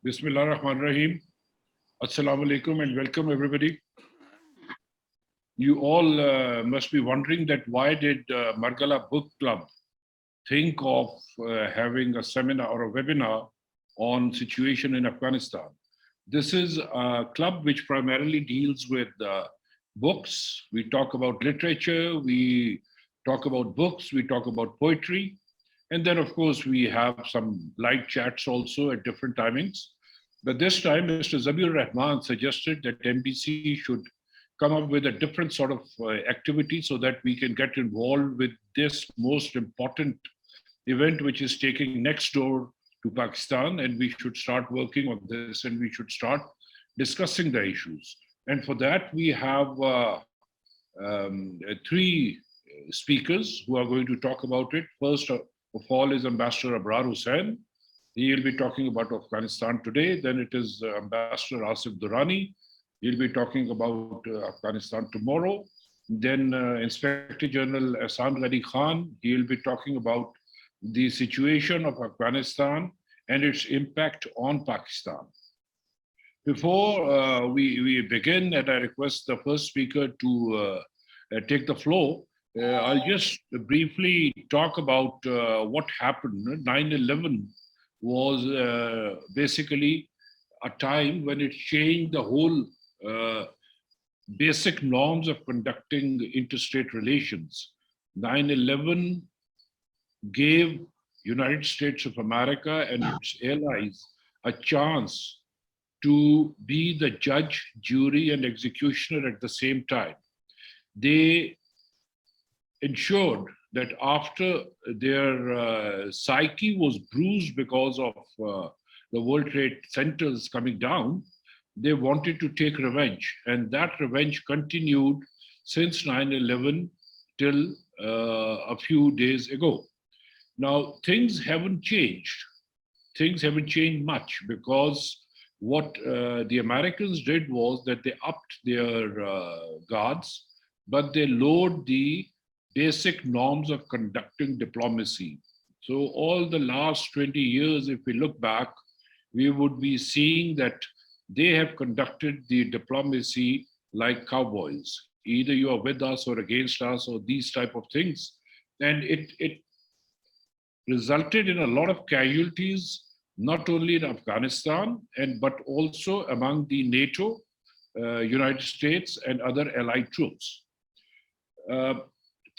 Bismillah ar-Rahman ar-Rahim. Assalamu alaikum and welcome everybody. You all must be wondering that why did Margala Book Club think of having a seminar or a webinar on situation in Afghanistan. This is a club which primarily deals with books. We talk about literature, we talk about books, we talk about poetry. And then of course we have some live chats also at different timings. But this time Mr. Zabir Rahman suggested that MBC should come up with a different sort of activity so that we can get involved with this most important event which is taking next door to Pakistan, and we should start working on this and we should start discussing the issues. And for that we have three speakers who are going to talk about it. First of all is Ambassador Abrar Hussain. He will be talking about Afghanistan today. Then it is Ambassador Asif Durrani. He'll be talking about Afghanistan tomorrow. Then Inspector General Ehsan Ghani Khan, he'll be talking about the situation of Afghanistan and its impact on Pakistan. Before we begin, and I request the first speaker to take the floor, I'll just briefly talk about what happened. 9/11 was basically a time when it changed the whole basic norms of conducting interstate relations. 9/11 gave United States of America and its allies a chance to be the judge, jury, and executioner at the same time. They ensured that after their psyche was bruised because of the World Trade Centers coming down, they wanted to take revenge. And that revenge continued since 9/11 till a few days ago. Now, things haven't changed. Things haven't changed much, because what the Americans did was that they upped their guards, but they lowered the basic norms of conducting diplomacy. So all the last 20 years, if we look back, we would be seeing that they have conducted the diplomacy like cowboys. Either you are with us or against us or these type of things. And it resulted in a lot of casualties, not only in Afghanistan, but also among the NATO, United States, and other allied troops.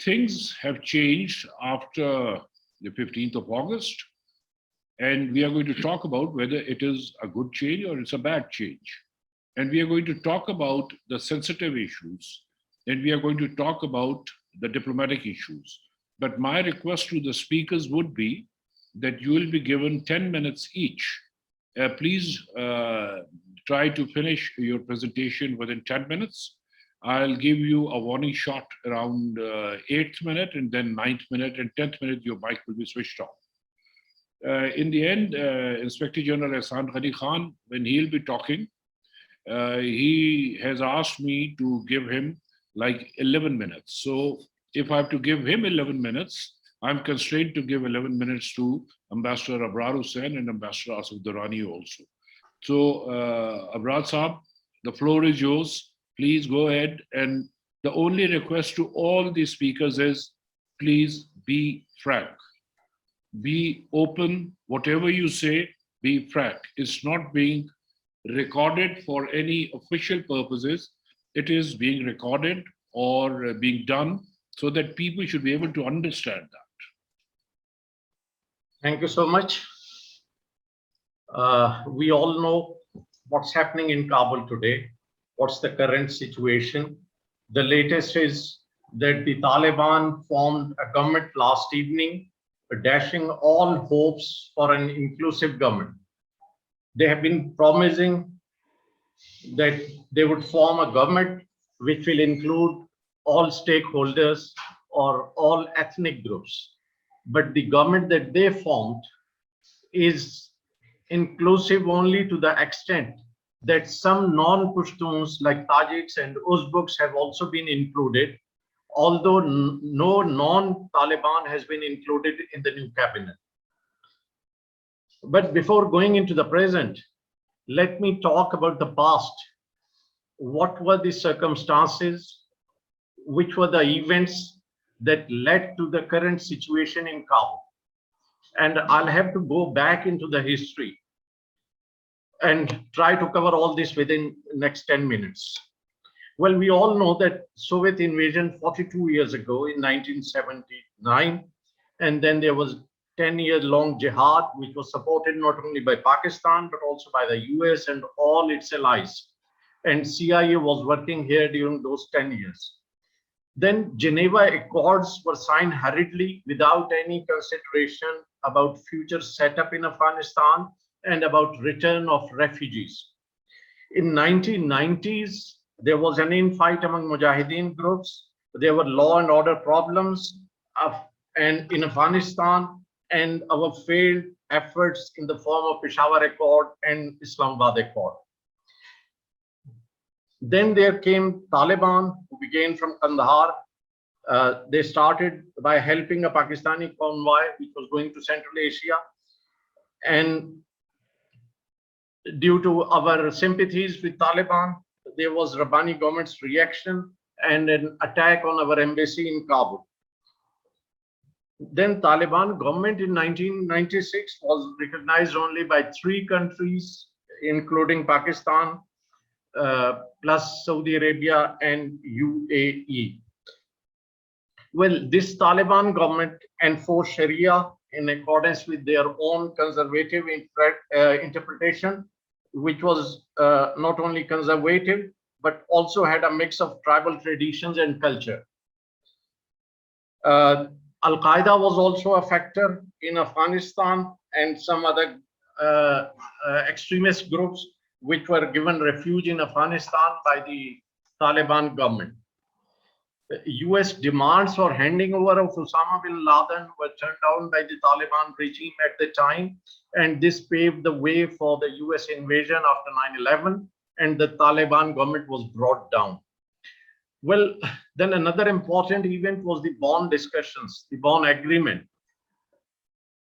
Things have changed after the 15th of August, and we are going to talk about whether it is a good change or it's a bad change. And we are going to talk about the sensitive issues, and we are going to talk about the diplomatic issues. But my request to the speakers would be that you will be given 10 minutes each. Please try to finish your presentation within 10 minutes. I'll give you a warning shot around 8th minute, and then 9th minute, and 10th minute, your mic will be switched off. In the end, Inspector General Ehsan Ghani Khan, when he'll be talking, he has asked me to give him like 11 minutes. So if I have to give him 11 minutes, I'm constrained to give 11 minutes to Ambassador Abrar Hussain and Ambassador Asif Durrani also. So Abrar Saab, the floor is yours. Please go ahead. And the only request to all the speakers is, please be frank. Be open. Whatever you say, be frank. It's not being recorded for any official purposes. It is being recorded or being done so that people should be able to understand that. Thank you so much. We all know what's happening in Kabul today. What's the current situation? The latest is that the Taliban formed a government last evening, dashing all hopes for an inclusive government. They have been promising that they would form a government which will include all stakeholders or all ethnic groups. But the government that they formed is inclusive only to the extent that some non-Pashtuns like Tajiks and Uzbeks have also been included, although no non-Taliban has been included in the new cabinet. But before going into the present, let me talk about the past. What were the circumstances? Which were the events that led to the current situation in Kabul? And I'll have to go back into the history and try to cover all this within the next 10 minutes. Well, we all know that Soviet invasion 42 years ago in 1979, and then there was 10-year-long jihad, which was supported not only by Pakistan, but also by the US and all its allies. And CIA was working here during those 10 years. Then Geneva Accords were signed hurriedly without any consideration about future setup in Afghanistan and about return of refugees. In 1990s, there was an infight among Mujahideen groups. There were law and order problems and in Afghanistan, and our failed efforts in the form of Peshawar Accord and Islamabad Accord. Then there came Taliban, who began from Kandahar. They started by helping a Pakistani convoy which was going to Central Asia. And due to our sympathies with Taliban, there was Rabbani government's reaction and an attack on our embassy in Kabul. Then Taliban government in 1996 was recognized only by 3 countries, including Pakistan, plus Saudi Arabia and UAE. Well, this Taliban government enforced Sharia in accordance with their own conservative interpretation, which was not only conservative, but also had a mix of tribal traditions and culture. Al-Qaeda was also a factor in Afghanistan and some other extremist groups which were given refuge in Afghanistan by the Taliban government. The US demands for handing over of Osama bin Laden were turned down by the Taliban regime at the time, and this paved the way for the US invasion after 9/11, and the Taliban government was brought down. Well, then another important event was the Bonn discussions, the Bonn agreement.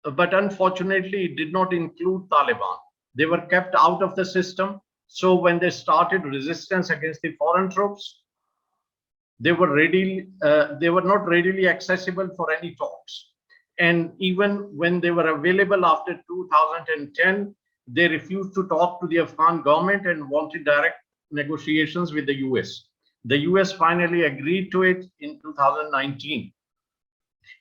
But unfortunately, it did not include Taliban. They were kept out of the system. So when they started resistance against the foreign troops, they were not readily accessible for any talks. And even when they were available after 2010, they refused to talk to the Afghan government and wanted direct negotiations with the US. The US finally agreed to it in 2019.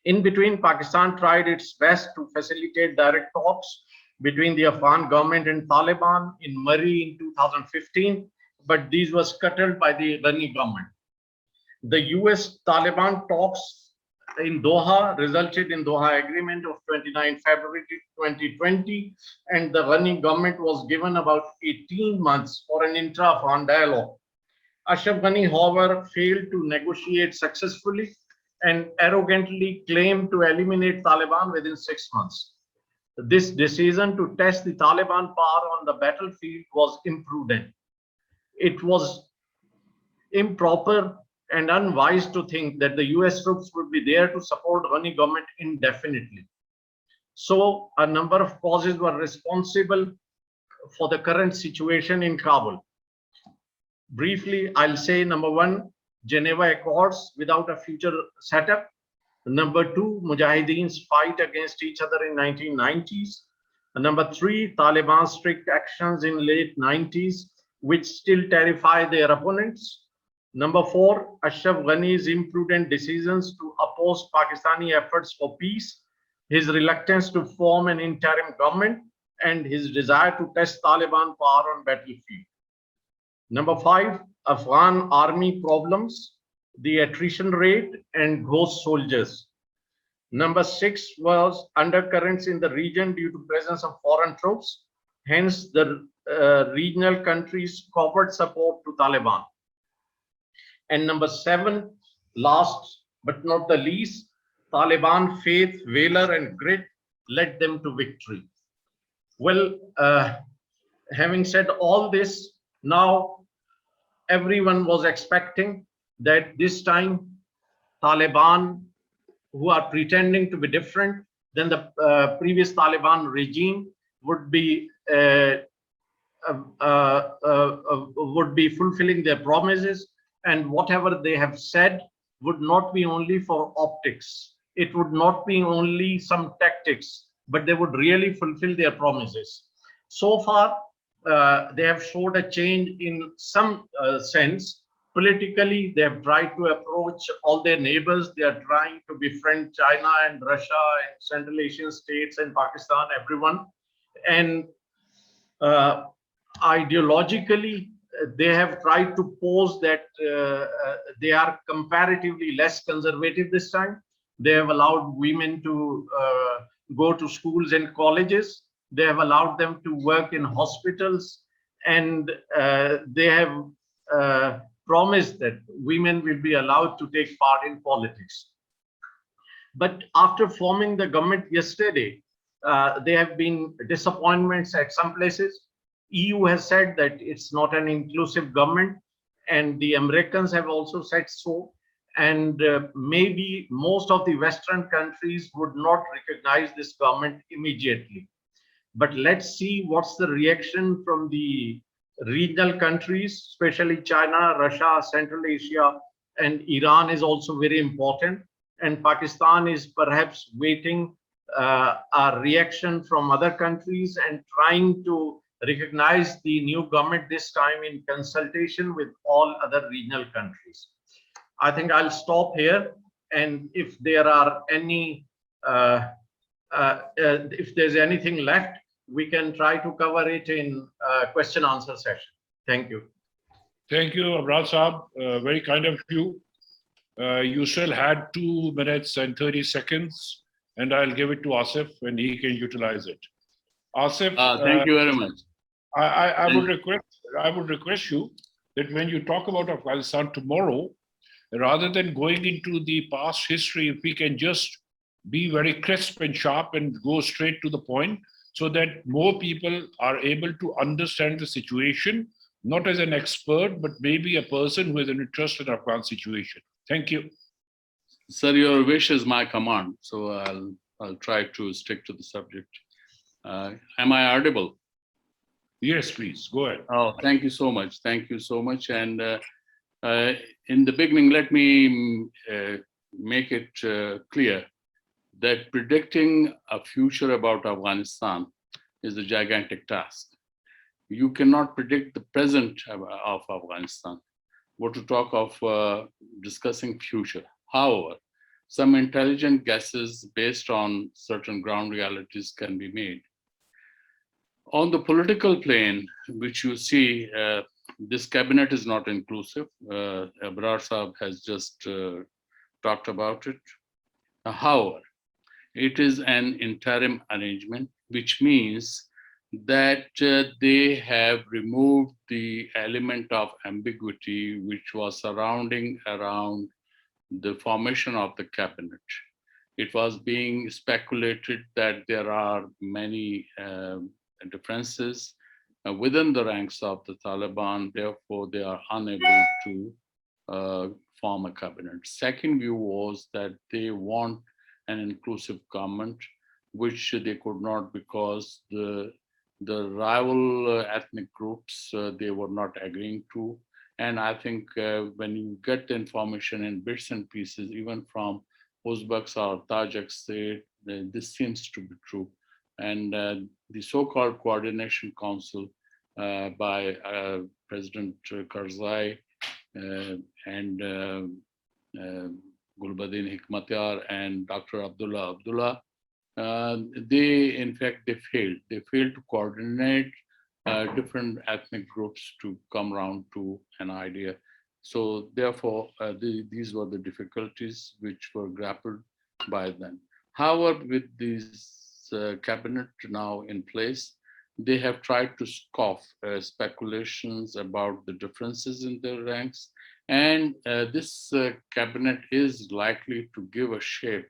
In between, Pakistan tried its best to facilitate direct talks between the Afghan government and Taliban in Murree in 2015, but these were scuttled by the Ghani government. The US-Taliban talks in Doha resulted in Doha Agreement of 29 February 2020, and the Ghani government was given about 18 months for an intra-Afghan dialogue. Ashraf Ghani, however, failed to negotiate successfully and arrogantly claimed to eliminate Taliban within 6 months. This decision to test the Taliban power on the battlefield was imprudent. It was improper and unwise to think that the US troops would be there to support Ghani government indefinitely. So a number of causes were responsible for the current situation in Kabul. Briefly, I'll say number 1, Geneva Accords without a future setup. Number 2, Mujahideens fight against each other in 1990s. Number 3, Taliban's strict actions in late 90s, which still terrify their opponents. Number 4, Ashraf Ghani's imprudent decisions to oppose Pakistani efforts for peace, his reluctance to form an interim government, and his desire to test Taliban power on battlefield. Number 5, Afghan army problems, the attrition rate, and ghost soldiers. Number 6 was undercurrents in the region due to presence of foreign troops, hence the regional countries' covert support to Taliban. And number 7, last but not the least, Taliban faith, valor, and grit led them to victory. Well, having said all this, now everyone was expecting that this time Taliban, who are pretending to be different than the previous Taliban regime, would be would be fulfilling their promises, and whatever they have said would not be only for optics. It would not be only some tactics, but they would really fulfill their promises. So far, they have showed a change in some sense. Politically, they have tried to approach all their neighbors. They are trying to befriend China and Russia and Central Asian states and Pakistan, everyone. And uh, ideologically, they have tried to pose that they are comparatively less conservative this time. They have allowed women to go to schools and colleges. They have allowed them to work in hospitals, and they have promised that women will be allowed to take part in politics. But after forming the government yesterday, there have been disappointments at some places. EU has said that it's not an inclusive government, and the Americans have also said so. And maybe most of the Western countries would not recognize this government immediately. But let's see what's the reaction from the regional countries, especially China, Russia, Central Asia, and Iran is also very important. And Pakistan is perhaps waiting a reaction from other countries and trying to recognize the new government this time in consultation with all other regional countries. I think I'll stop here. And if there are any, if there's anything left, we can try to cover it in question answer session. Thank you. Thank you, Abrar Saab. Very kind of you. You still had 2 minutes and 30 seconds, and I'll give it to Asif and he can utilize it. Asif, thank you very much. I would request you that when you talk about Afghanistan tomorrow, rather than going into the past history, if we can just be very crisp and sharp and go straight to the point, so that more people are able to understand the situation, not as an expert, but maybe a person who has an interest in Afghan situation. Thank you. Sir, your wish is my command, so I'll try to stick to the subject. Am I audible? Yes, please, go ahead. Oh, thank you so much. Thank you so much. And in the beginning, let me make it clear that predicting a future about Afghanistan is a gigantic task. You cannot predict the present of Afghanistan. What to talk of discussing future. However, some intelligent guesses based on certain ground realities can be made. On the political plane, which you see, this cabinet is not inclusive. Abrar Saab has just talked about it. However, it is an interim arrangement, which means that they have removed the element of ambiguity which was surrounding around the formation of the cabinet. It was being speculated that there are many differences within the ranks of the Taliban, therefore they are unable to form a cabinet. Second view was that they want an inclusive government, which they could not because the rival ethnic groups they were not agreeing to. And I think when you get the information in bits and pieces, even from Uzbeks or Tajiks, this seems to be true. And the so-called Coordination Council by President Karzai and Gulbuddin Hikmatyar and Dr. Abdullah, they failed. They failed to coordinate different ethnic groups to come around to an idea. So therefore, these were the difficulties which were grappled by them. However, with this cabinet now in place, they have tried to scoff speculations about the differences in their ranks. And this cabinet is likely to give a shape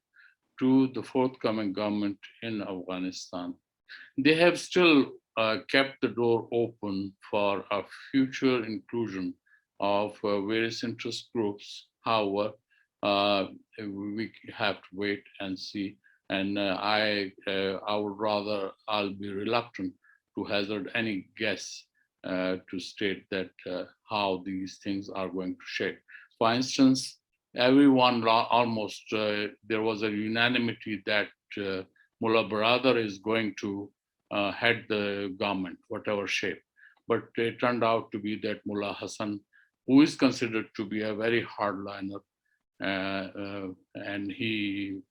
to the forthcoming government in Afghanistan. They have still kept the door open for a future inclusion of various interest groups. However, we have to wait and see. And I'll be reluctant to hazard any guess to state that how these things are going to shape. For instance, everyone almost, there was a unanimity that Mullah Baradar is going to head the government, whatever shape. But it turned out to be that Mullah Hassan, who is considered to be a very hardliner, and he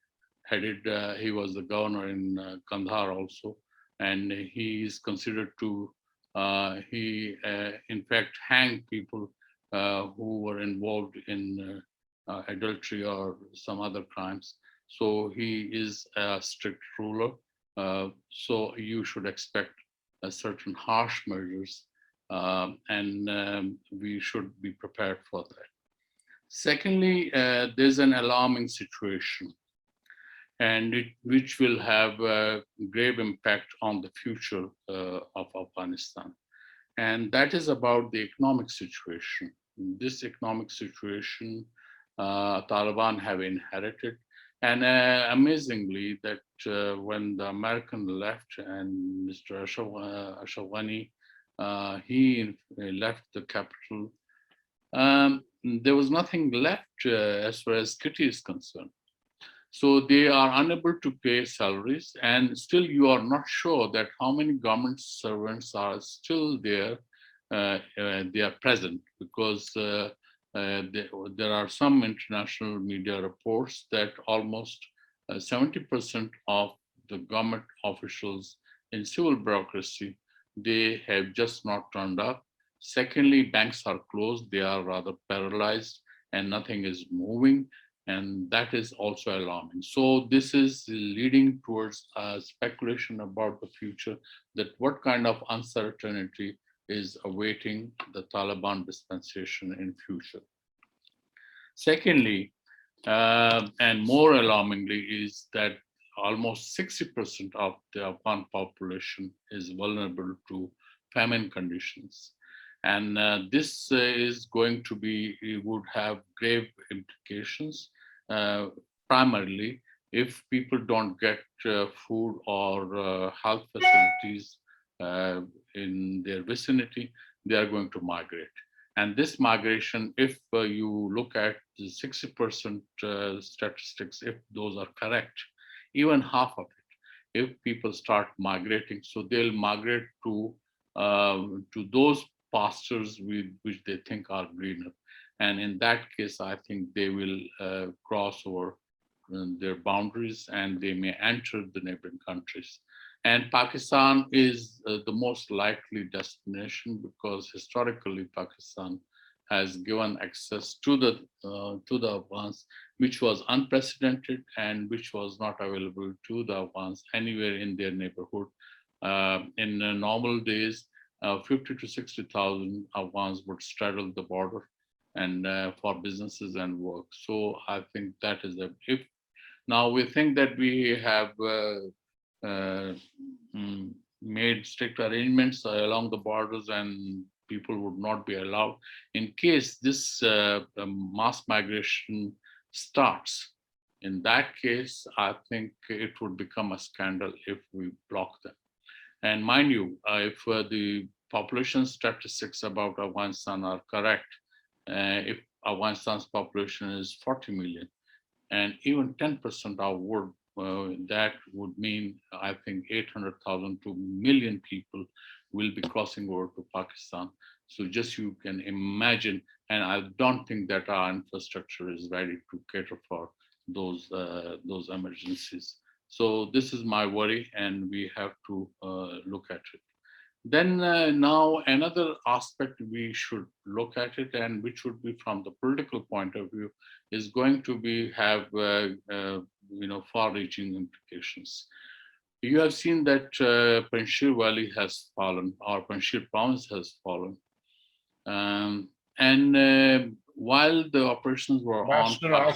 was the governor in Kandahar also, and he is considered to, in fact hanged people who were involved in adultery or some other crimes. So he is a strict ruler. So you should expect a certain harsh measures, and we should be prepared for that. Secondly, there's an alarming situation, and which will have a grave impact on the future of Afghanistan. And that is about the economic situation. This economic situation, Taliban have inherited. And amazingly, that when the American left and Mr. Ashraf Ghani, he left the capital, there was nothing left as far as kitty is concerned. So they are unable to pay salaries, and still you are not sure that how many government servants are still there. They are present, because there are some international media reports that almost 70% of the government officials in civil bureaucracy, they have just not turned up. Secondly, banks are closed, they are rather paralyzed, and nothing is moving. And that is also alarming. So this is leading towards a speculation about the future, that what kind of uncertainty is awaiting the Taliban dispensation in future. Secondly, and more alarmingly, is that almost 60% of the Afghan population is vulnerable to famine conditions. And this is going to be, it would have grave implications, primarily if people don't get food or health facilities in their vicinity, they are going to migrate. And this migration, if you look at the 60% statistics, if those are correct, even half of it, if people start migrating, so they'll migrate to those pastures which they think are greener. And in that case, I think they will cross over their boundaries, and they may enter the neighboring countries. And Pakistan is the most likely destination, because historically Pakistan has given access to the Afghans, which was unprecedented and which was not available to the Afghans anywhere in their neighborhood. In normal days, 50 to 60,000 Afghans would straddle the border, and for businesses and work. So I think that is if now we think that we have made strict arrangements along the borders and people would not be allowed. In case this mass migration starts, in that case, I think it would become a scandal if we block them. And mind you, if the population statistics about Afghanistan are correct, if Afghanistan's population is 40 million, and even 10% outward, that would mean, I think, 800,000 to 1 million people will be crossing over to Pakistan. So just you can imagine, and I don't think that our infrastructure is ready to cater for those emergencies. So this is my worry, and we have to look at it. Then now another aspect we should look at it, and which would be from the political point of view, is going to be have far-reaching implications. You have seen that Panjshir Valley has fallen, or Panjshir province has fallen, and while the operations were Ambassador on.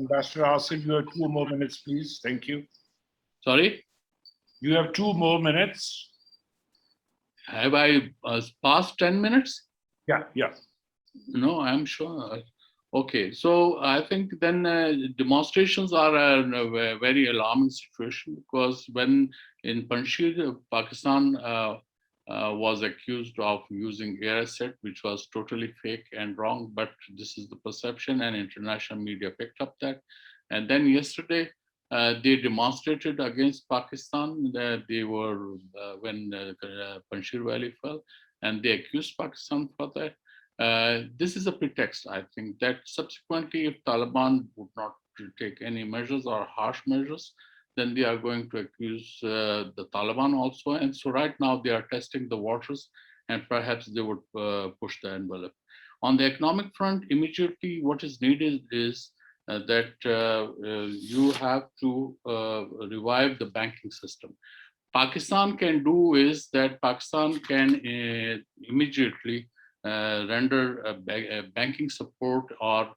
Ambassador Asif, you have 2 more minutes, please. Thank you. Sorry? You have 2 more minutes. Have I passed 10 minutes? Yeah. No, I'm sure. Okay, so I think then demonstrations are a very alarming situation, because when in Panjshir, Pakistan was accused of using air asset, which was totally fake and wrong, but this is the perception, and international media picked up that. And then yesterday, they demonstrated against Pakistan. They were when Panjshir Valley fell, and they accused Pakistan for that. This is a pretext, I think, that subsequently, if Taliban would not take any measures or harsh measures, then they are going to accuse the Taliban also. And so right now they are testing the waters, and perhaps they would push the envelope. On the economic front, immediately what is needed is that you have to revive the banking system. Pakistan can do is that Pakistan can immediately render banking support or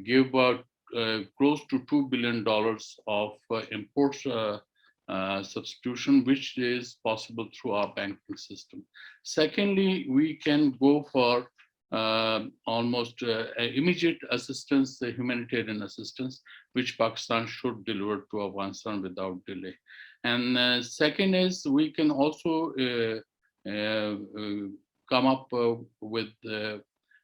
give close to $2 billion of imports substitution, which is possible through our banking system. Secondly, we can go for almost immediate assistance, humanitarian assistance, which Pakistan should deliver to Afghanistan without delay. And second is we can also come up with,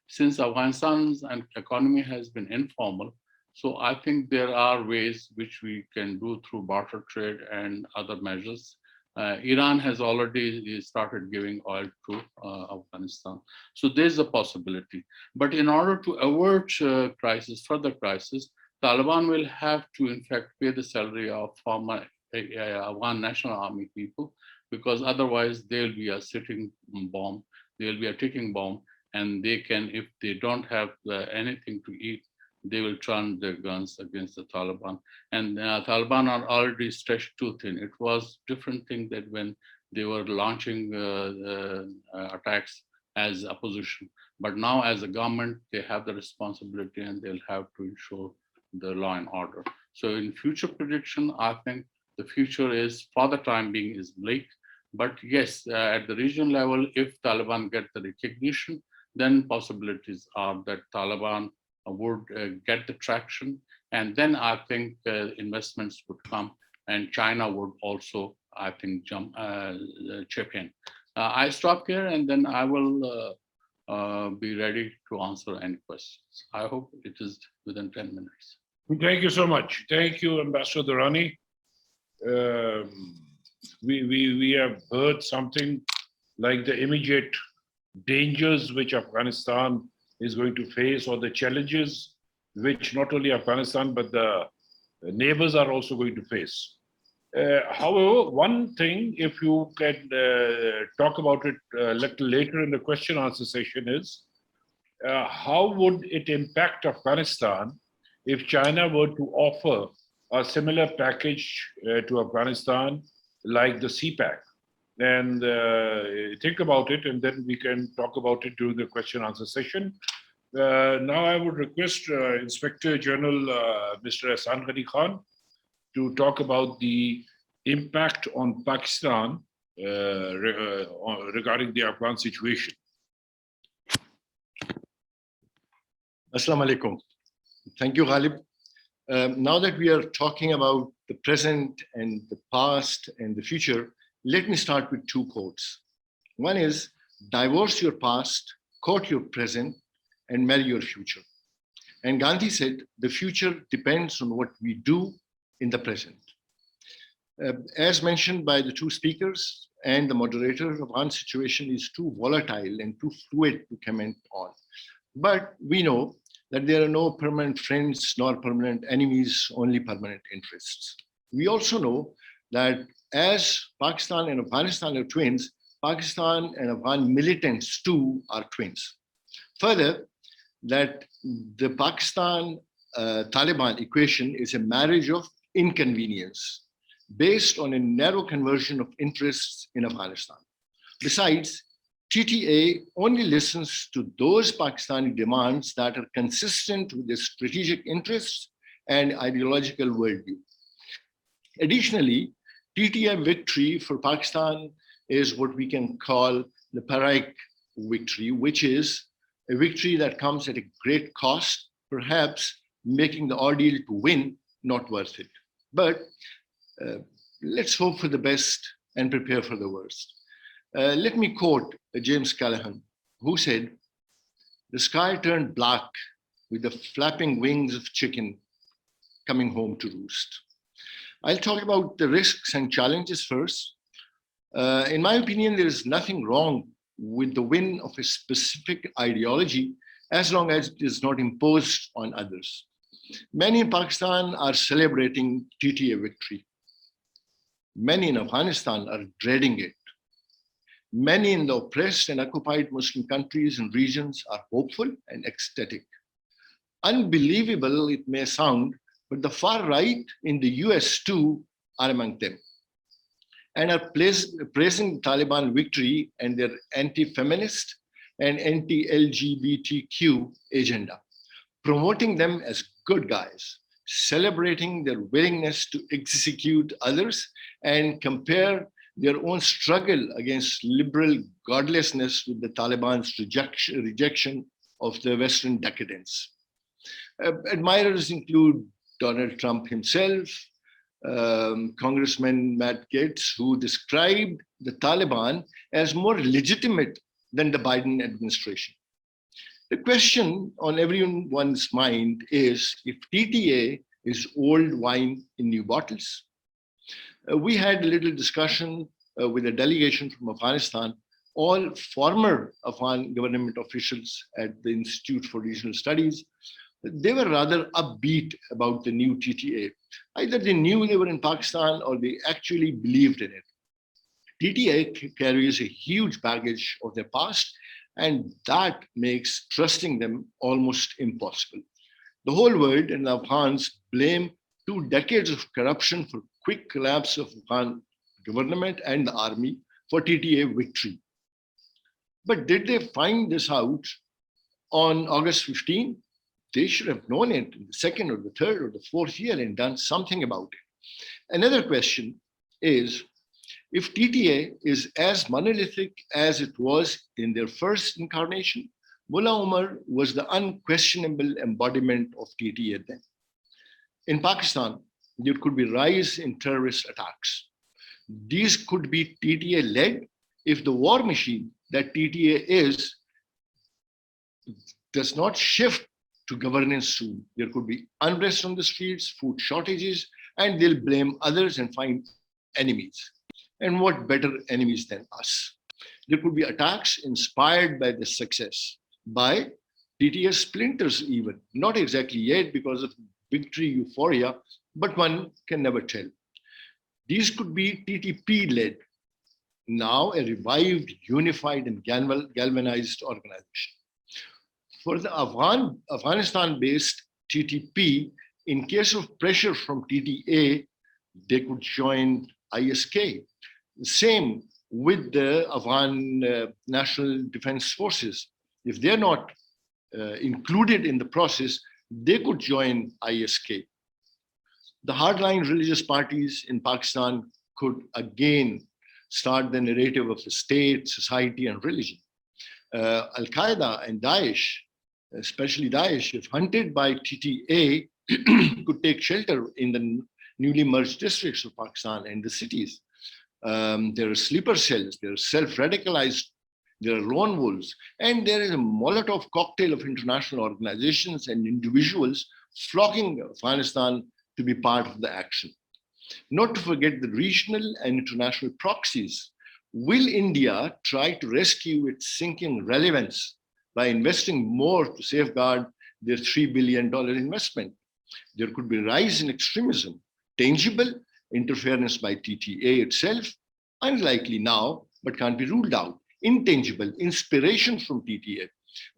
since Afghanistan's economy has been informal, so I think there are ways which we can do through barter trade and other measures. Iran has already started giving oil to Afghanistan. So there's a possibility. But in order to avert further crisis, Taliban will have to, in fact, pay the salary of former Afghan National Army people, because otherwise there'll be a sitting bomb, there'll be a ticking bomb, and they can, if they don't have anything to eat, they will turn their guns against the Taliban. And Taliban are already stretched too thin. It was different thing that when they were launching attacks as opposition. But now as a government, they have the responsibility and they'll have to ensure the law and order. So in future prediction, I think the future is, for the time being, is bleak. But yes, at the regional level, if Taliban get the recognition, then possibilities are that Taliban would get the traction, and then I think investments would come, and China would also, I think, chip in. I stop here, and then I will be ready to answer any questions. I hope it is within 10 minutes. Thank you so much. Thank you, Ambassador Durrani. We have heard something like the immediate dangers which Afghanistan is going to face, or the challenges which not only Afghanistan but the neighbors are also going to face. However, one thing, if you can talk about it a little later in the question answer session, is how would it impact Afghanistan if China were to offer a similar package to Afghanistan like the CPAC? And think about it, and then we can talk about it during the question answer session. Now I would request Inspector General Mr. Ehsan Ghani Khan to talk about the impact on Pakistan regarding the Afghan situation. Assalamu alaikum. Thank you, Ghalib. Now that we are talking about the present and the past and the future, let me start with two quotes. One is, divorce your past, court your present, and marry your future. And Gandhi said, the future depends on what we do in the present. As mentioned by the two speakers and the moderator, the Afghan situation is too volatile and too fluid to comment on. But we know that there are no permanent friends nor permanent enemies, only permanent interests. We also know that as Pakistan and Afghanistan are twins, Pakistan and Afghan militants too are twins. Further, that the Pakistan-Taliban equation is a marriage of inconvenience based on a narrow conversion of interests in Afghanistan. Besides, TTA only listens to those Pakistani demands that are consistent with their strategic interests and ideological worldview. Additionally, TTA victory for Pakistan is what we can call the Pyrrhic victory, which is a victory that comes at a great cost, perhaps making the ordeal to win not worth it. But let's hope for the best and prepare for the worst. Let me quote James Callaghan, who said, "The sky turned black with the flapping wings of chicken coming home to roost." I'll talk about the risks and challenges first. In my opinion, there is nothing wrong with the win of a specific ideology as long as it is not imposed on others. Many in Pakistan are celebrating TTA victory. Many in Afghanistan are dreading it. Many in the oppressed and occupied Muslim countries and regions are hopeful and ecstatic. Unbelievable it may sound, but the far right in the US too are among them and are praising Taliban victory and their anti-feminist and anti-LGBTQ agenda, promoting them as good guys, celebrating their willingness to execute others and compare their own struggle against liberal godlessness with the Taliban's rejection of the Western decadence. Admirers include Donald Trump himself, Congressman Matt Gaetz, who described the Taliban as more legitimate than the Biden administration. The question on everyone's mind is if TTA is old wine in new bottles. We had a little discussion with a delegation from Afghanistan, all former Afghan government officials at the Institute for Regional Studies. They were rather upbeat about the new TTA. Either they knew they were in Pakistan or they actually believed in it. TTA carries a huge baggage of their past, and that makes trusting them almost impossible. The whole world and the Afghans blame 2 decades of corruption for quick collapse of Afghan government and the army for TTA victory. But did they find this out on August 15? They should have known it in the second or the third or the fourth year and done something about it. Another question is, if TTA is as monolithic as it was in their first incarnation, Mullah Omar was the unquestionable embodiment of TTA then. In Pakistan, there could be rise in terrorist attacks. These could be TTA-led if the war machine that TTA is does not shift to governance soon. There could be unrest on the streets, food shortages, and they'll blame others and find enemies. And what better enemies than us? There could be attacks inspired by this success, by TTA splinters even, not exactly yet because of victory euphoria, but one can never tell. These could be TTP-led, now a revived, unified, and galvanized organization. For the Afghanistan-based TTP, in case of pressure from TTA, they could join ISK. Same with the Afghan National Defense Forces. If they're not included in the process, they could join ISK. The hardline religious parties in Pakistan could again start the narrative of the state, society, and religion. Al-Qaeda and Daesh, especially Daesh, if hunted by TTA, could take shelter in the newly merged districts of Pakistan and the cities. There are sleeper cells, there are self-radicalized, there are lone wolves, and there is a Molotov cocktail of international organizations and individuals flocking Afghanistan to be part of the action. Not to forget the regional and international proxies. Will India try to rescue its sinking relevance by investing more to safeguard their $3 billion investment? There could be a rise in extremism, tangible interference by TTA itself, unlikely now, but can't be ruled out. Intangible inspiration from TTA,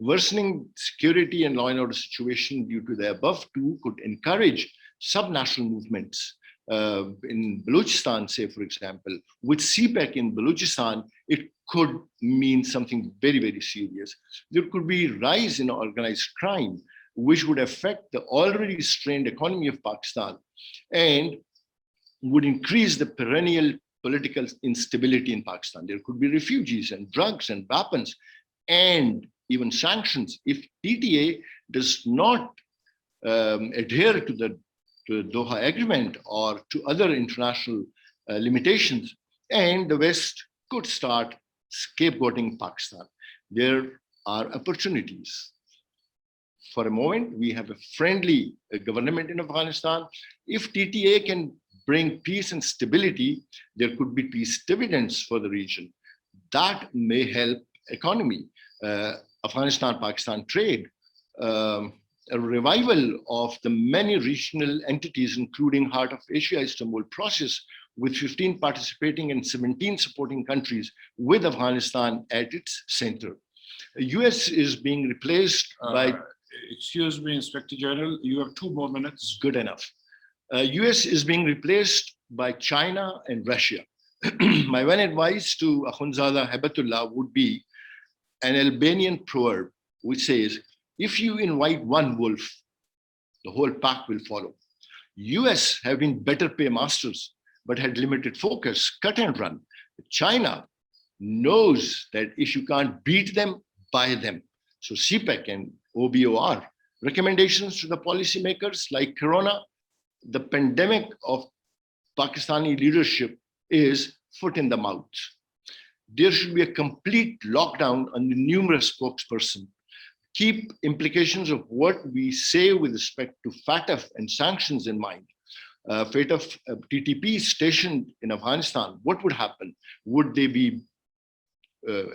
worsening security and law and order situation due to the above two could encourage subnational movements. In Balochistan, say, for example, with CPEC in Balochistan, it could mean something very, very serious. There could be a rise in organized crime, which would affect the already strained economy of Pakistan and would increase the perennial political instability in Pakistan. There could be refugees and drugs and weapons and even sanctions. If TTA does not adhere to the Doha Agreement or to other international limitations, and the West could start scapegoating Pakistan. There are opportunities. For a moment, we have a friendly government in Afghanistan. If TTA can bring peace and stability, there could be peace dividends for the region. That may help economy, Afghanistan-Pakistan trade, a revival of the many regional entities, including Heart of Asia Istanbul process, with 15 participating and 17 supporting countries, with Afghanistan at its center. The US is being replaced by... Excuse me, Inspector General, you have 2 more minutes. Good enough. US is being replaced by China and Russia. My one advice to Akhundzada Hebatullah would be an Albanian proverb which says, if you invite one wolf, the whole pack will follow. US have been better paymasters, but had limited focus, cut and run. China knows that if you can't beat them, buy them. So CPEC and OBOR, recommendations to the policymakers like Corona, the pandemic of Pakistani leadership is foot in the mouth. There should be a complete lockdown on the numerous spokesperson. Keep implications of what we say with respect to FATF and sanctions in mind. FATF TTP stationed in Afghanistan, what would happen? Would they be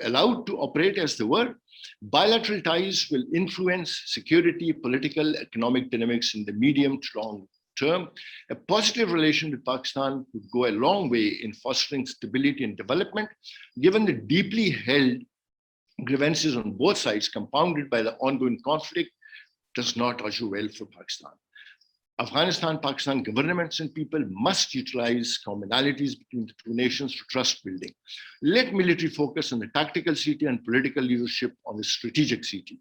allowed to operate as they were? Bilateral ties will influence security, political, economic dynamics in the medium to long term. A positive relation with Pakistan would go a long way in fostering stability and development, given the deeply held grievances on both sides, compounded by the ongoing conflict, does not augur well for Pakistan. Afghanistan, Pakistan governments and people must utilize commonalities between the two nations to trust building. Let military focus on the tactical CT and political leadership on the strategic CT.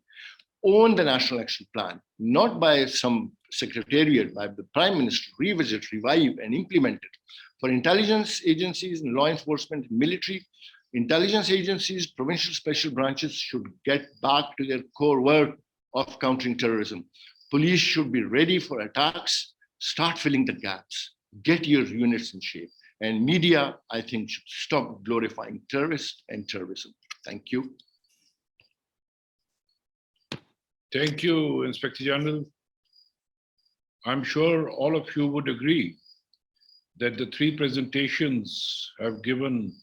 Own the National Action Plan, not by some secretariat, by the Prime Minister, revisit, revive, and implement it. For intelligence agencies and law enforcement and military, intelligence agencies, provincial special branches should get back to their core work of countering terrorism. Police should be ready for attacks, start filling the gaps, get your units in shape. And media, I think, should stop glorifying terrorists and terrorism. Thank you. Thank you, Inspector General. I'm sure all of you would agree that the 3 presentations have given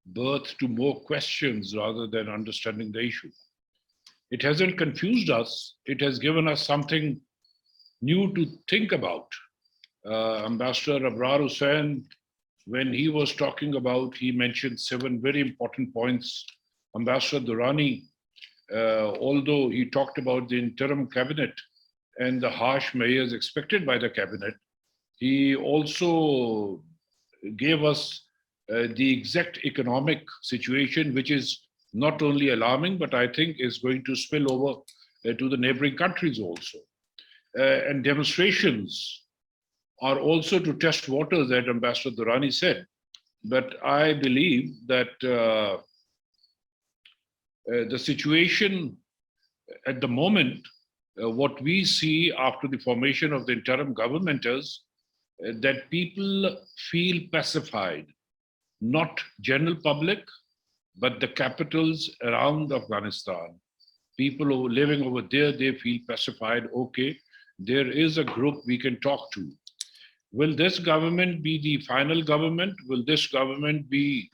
birth to more questions rather than understanding the issue. It hasn't confused us. It has given us something new to think about. Ambassador Abrar Hussain, when he was talking about, he mentioned 7 very important points. Ambassador Durrani, although he talked about the interim cabinet and the harsh measures expected by the cabinet, he also gave us the exact economic situation, which is not only alarming, but I think is going to spill over to the neighboring countries also. And demonstrations are also to test waters, that Ambassador Durrani said. But I believe that the situation at the moment, what we see after the formation of the interim government is that people feel pacified, not general public, but the capitals around Afghanistan. People who are living over there, they feel pacified, okay, there is a group we can talk to. Will this government be the final government? Will this government be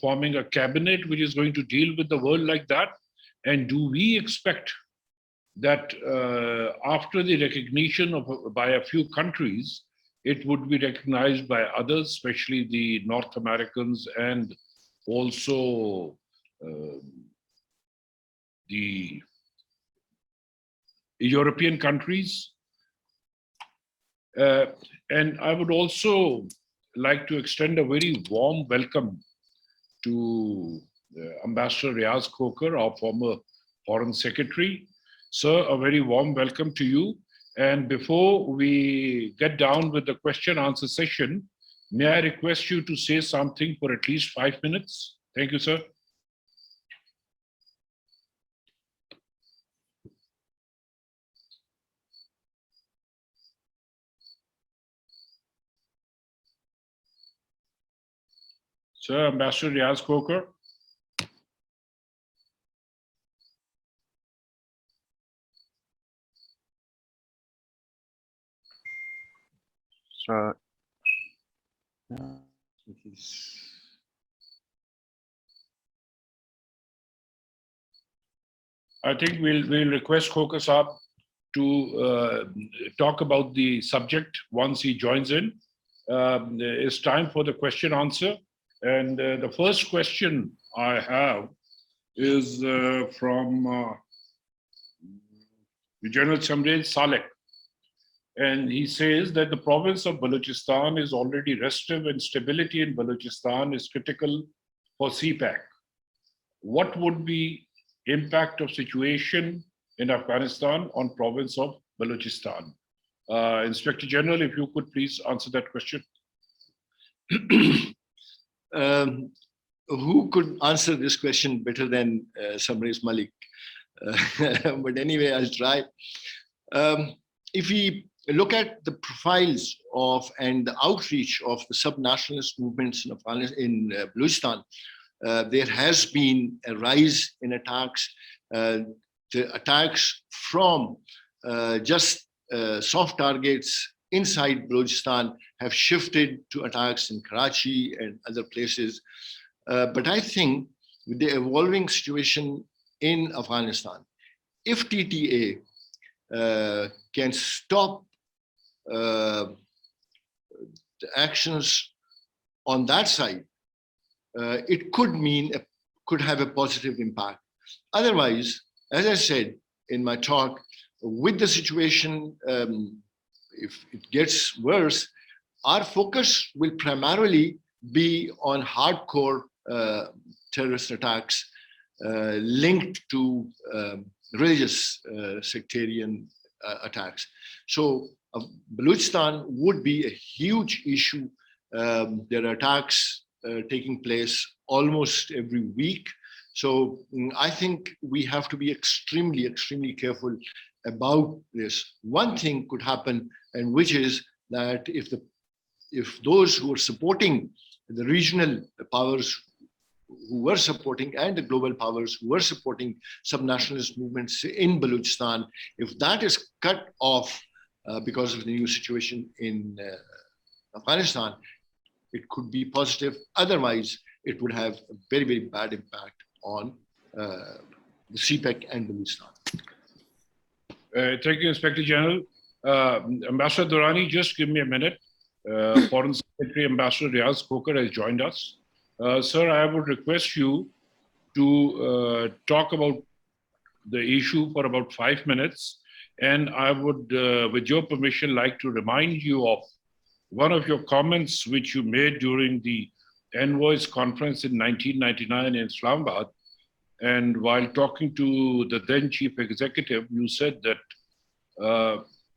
forming a cabinet which is going to deal with the world like that? And do we expect that after the recognition by a few countries, it would be recognized by others, especially the North Americans and also the European countries? And I would also like to extend a very warm welcome to Ambassador Riaz Khokhar, our former Foreign Secretary. Sir, a very warm welcome to you. And before we get down with the question-answer session, may I request you to say something for at least 5 minutes? Thank you, sir. Sir, Ambassador Riaz Khokhar. So, I think we'll request Khokhar Saab to talk about the subject once he joins in. It's time for the question answer. And the first question I have is from General Chamrez Saleh. And he says that the province of Balochistan is already restive and stability in Balochistan is critical for CPAC. What would be impact of situation in Afghanistan on province of Balochistan? Inspector General, if you could please answer that question. Who could answer this question better than Samrez Malik? But anyway, I'll try. If we look at the profiles of and the outreach of the sub-nationalist movements in Afghanistan, in Balochistan, there has been a rise in attacks. The attacks from just soft targets inside Balochistan have shifted to attacks in Karachi and other places. But I think with the evolving situation in Afghanistan, if TTA can stop the actions on that side, it could mean, could have a positive impact. Otherwise, as I said in my talk, with the situation, if it gets worse, our focus will primarily be on hardcore terrorist attacks linked to religious sectarian attacks. So Balochistan would be a huge issue. There are attacks taking place almost every week. So I think we have to be extremely, extremely careful about this. One thing could happen, and which is that if those who are supporting the regional powers who were supporting and the global powers who were supporting sub-nationalist movements in Balochistan, if that is cut off because of the new situation in Afghanistan, it could be positive. Otherwise, it would have a very, very bad impact on the CPEC and Balochistan. Thank you, Inspector General. Ambassador Durrani, just give me a minute. Foreign Secretary Ambassador Riaz Khokhar has joined us. Sir, I would request you to talk about the issue for about 5 minutes. And I would, with your permission, like to remind you of one of your comments which you made during the Envoys Conference in 1999 in Islamabad. And while talking to the then chief executive, you said that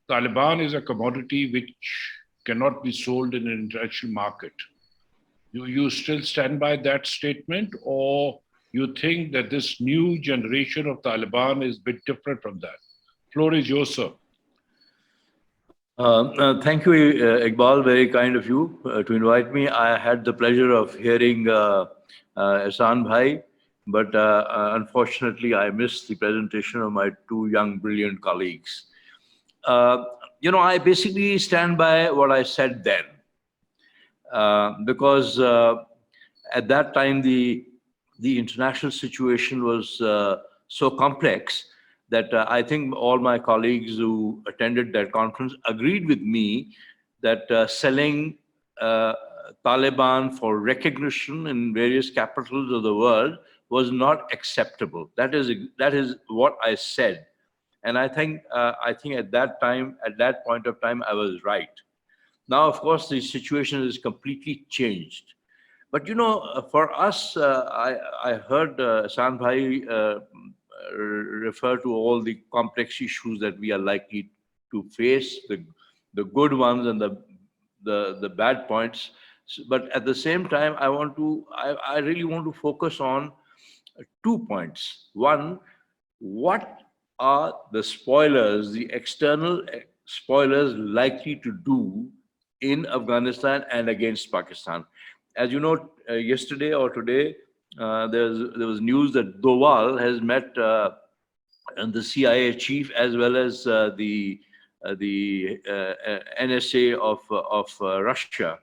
Taliban is a commodity which cannot be sold in an international market. Do you still stand by that statement, or you think that this new generation of Taliban is a bit different from that? Floor is yours, sir. Thank you, Iqbal. Very kind of you to invite me. I had the pleasure of hearing Ehsan Bhai, but unfortunately, I missed the presentation of my two young, brilliant colleagues. You know, I basically stand by what I said then, because at that time, the international situation was so complex that I think all my colleagues who attended that conference agreed with me that selling Taliban for recognition in various capitals of the world was not acceptable. That is what I said. And I think at that time, at that point of time, I was right. Now, of course, the situation is completely changed. But you know, for us, I heard Ehsan Bhai refer to all the complex issues that we are likely to face, the good ones and the bad points. But at the same time, I really want to focus on 2 points. One, what are the spoilers, the external spoilers likely to do in Afghanistan and against Pakistan? as you know, yesterday or today, there was news that Doval has met and the CIA chief as well as the NSA of Russia.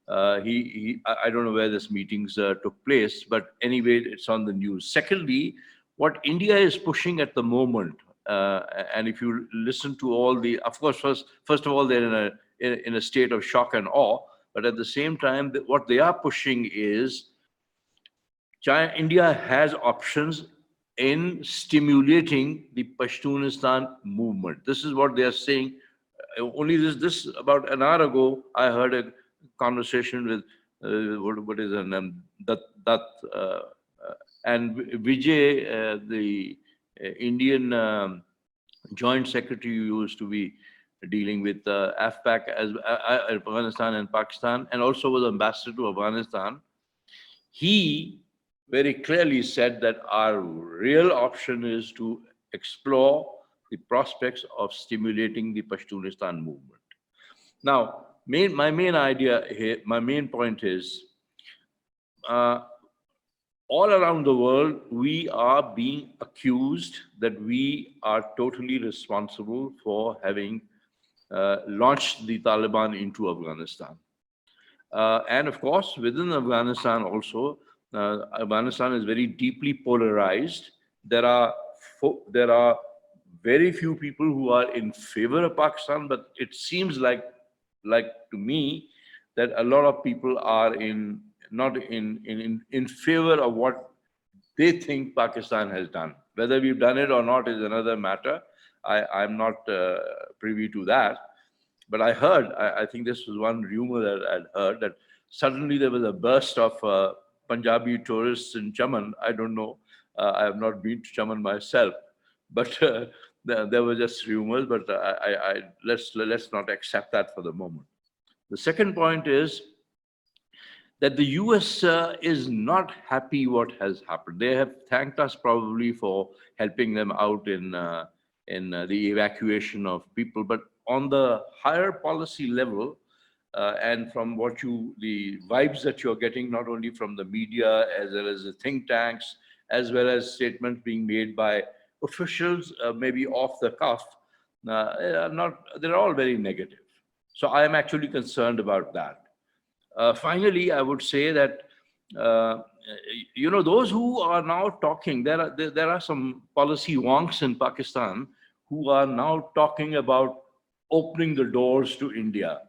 I don't know where this meetings took place, but anyway, it's on the news. Secondly, what India is pushing at the moment, and if you listen to all the, of course, first of all, they're in a state of shock and awe, but at the same time, what they are pushing is India has options in stimulating the Pashtunistan movement. This is what they are saying. Only this about an hour ago, I heard a conversation with what is her name, that and Vijay, the Indian Joint Secretary who used to be dealing with AFPAC as Afghanistan and Pakistan, and also was ambassador to Afghanistan. He very clearly said that our real option is to explore the prospects of stimulating the Pashtunistan movement. Now, my main idea here, my main point is, all around the world, we are being accused that we are totally responsible for having launched the Taliban into Afghanistan. And of course, within Afghanistan also, Afghanistan is very deeply polarized. There are very few people who are in favor of Pakistan, but it seems like to me that a lot of people are not in favor of what they think Pakistan has done. Whether we've done it or not is another matter. I'm not privy to that. But I heard, I think this was one rumor that I'd heard, that suddenly there was a burst of Punjabi tourists in Chaman. I don't know. I have not been to Chaman myself, but there were just rumors. But let's not accept that for the moment. The second point is that the US is not happy what has happened. They have thanked us probably for helping them out in the evacuation of people, but on the higher policy level, and from the vibes that you're getting, not only from the media as well as the think tanks, as well as statements being made by officials, maybe off the cuff, they're all very negative. So I am actually concerned about that. Finally, I would say that those who are now talking, there are some policy wonks in Pakistan who are now talking about opening the doors to India.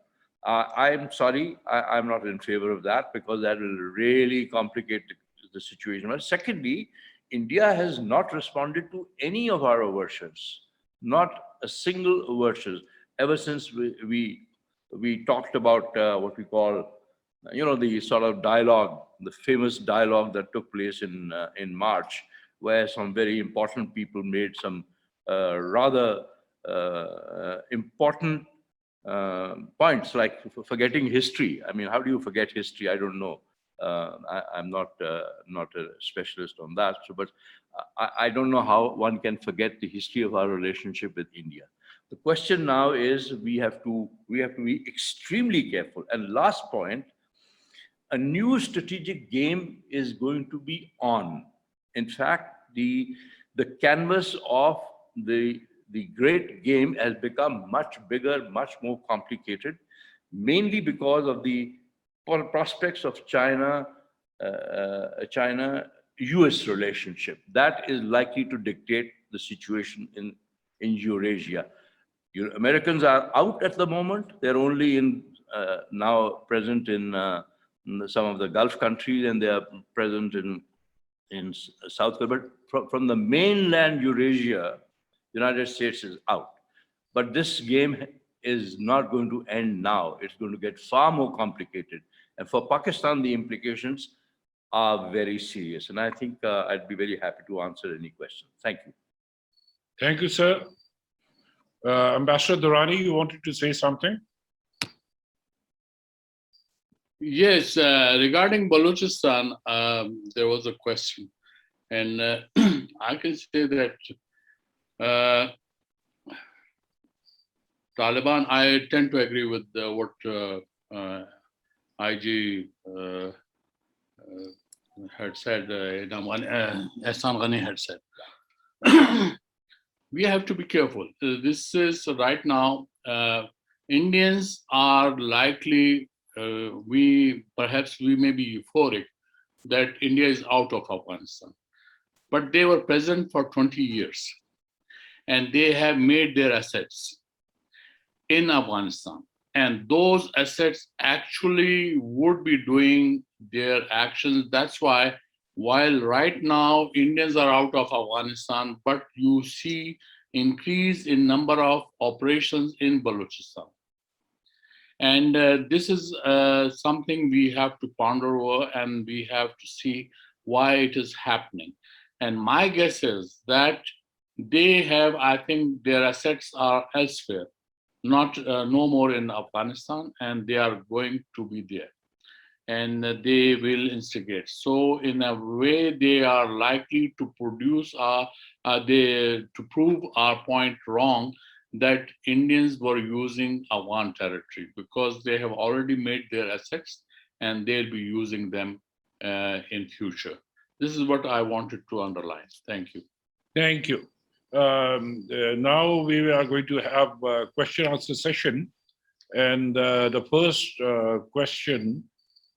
I'm sorry, I'm not in favor of that, because that will really complicate the situation. But secondly, India has not responded to any of our overtures, not a single overture, ever since we talked about what we call, the sort of dialogue, the famous dialogue that took place in March, where some very important people made some rather important points, like forgetting history. I mean, how do you forget history? I don't know. I'm not a specialist on that. So, but I don't know how one can forget the history of our relationship with India. The question now is we have to be extremely careful. And last point, a new strategic game is going to be on. In fact, the canvas of the great game has become much bigger, much more complicated, mainly because of the prospects of China-US relationship. That is likely to dictate the situation in Eurasia. Americans are out at the moment. They're only now present in some of the Gulf countries, and they are present in South Korea. But from the mainland Eurasia, United States is out. But this game is not going to end now. It's going to get far more complicated. And for Pakistan, the implications are very serious. And I think I'd be very happy to answer any questions. Thank you. Thank you, sir. Ambassador Durrani, you wanted to say something? Yes, regarding Balochistan, there was a question. And I can say that Taliban, I tend to agree with what IG had said, Ehsan Ghani had said. We have to be careful. This is right now, Indians are likely, perhaps we may be euphoric that India is out of Afghanistan. But they were present for 20 years and they have made their assets in Afghanistan. And those assets actually would be doing their actions. That's why, while right now Indians are out of Afghanistan, but you see increase in number of operations in Balochistan. And this is something we have to ponder over, and we have to see why it is happening. And my guess is that they have, I think their assets are elsewhere, not no more in Afghanistan, and they are going to be there. And they will instigate. So in a way, they are likely to produce, to prove our point wrong, that Indians were using Afghan territory, because they have already made their assets and they'll be using them in future. This is what I wanted to underline. Thank you. Thank you. Now we are going to have a question answer session. And the first question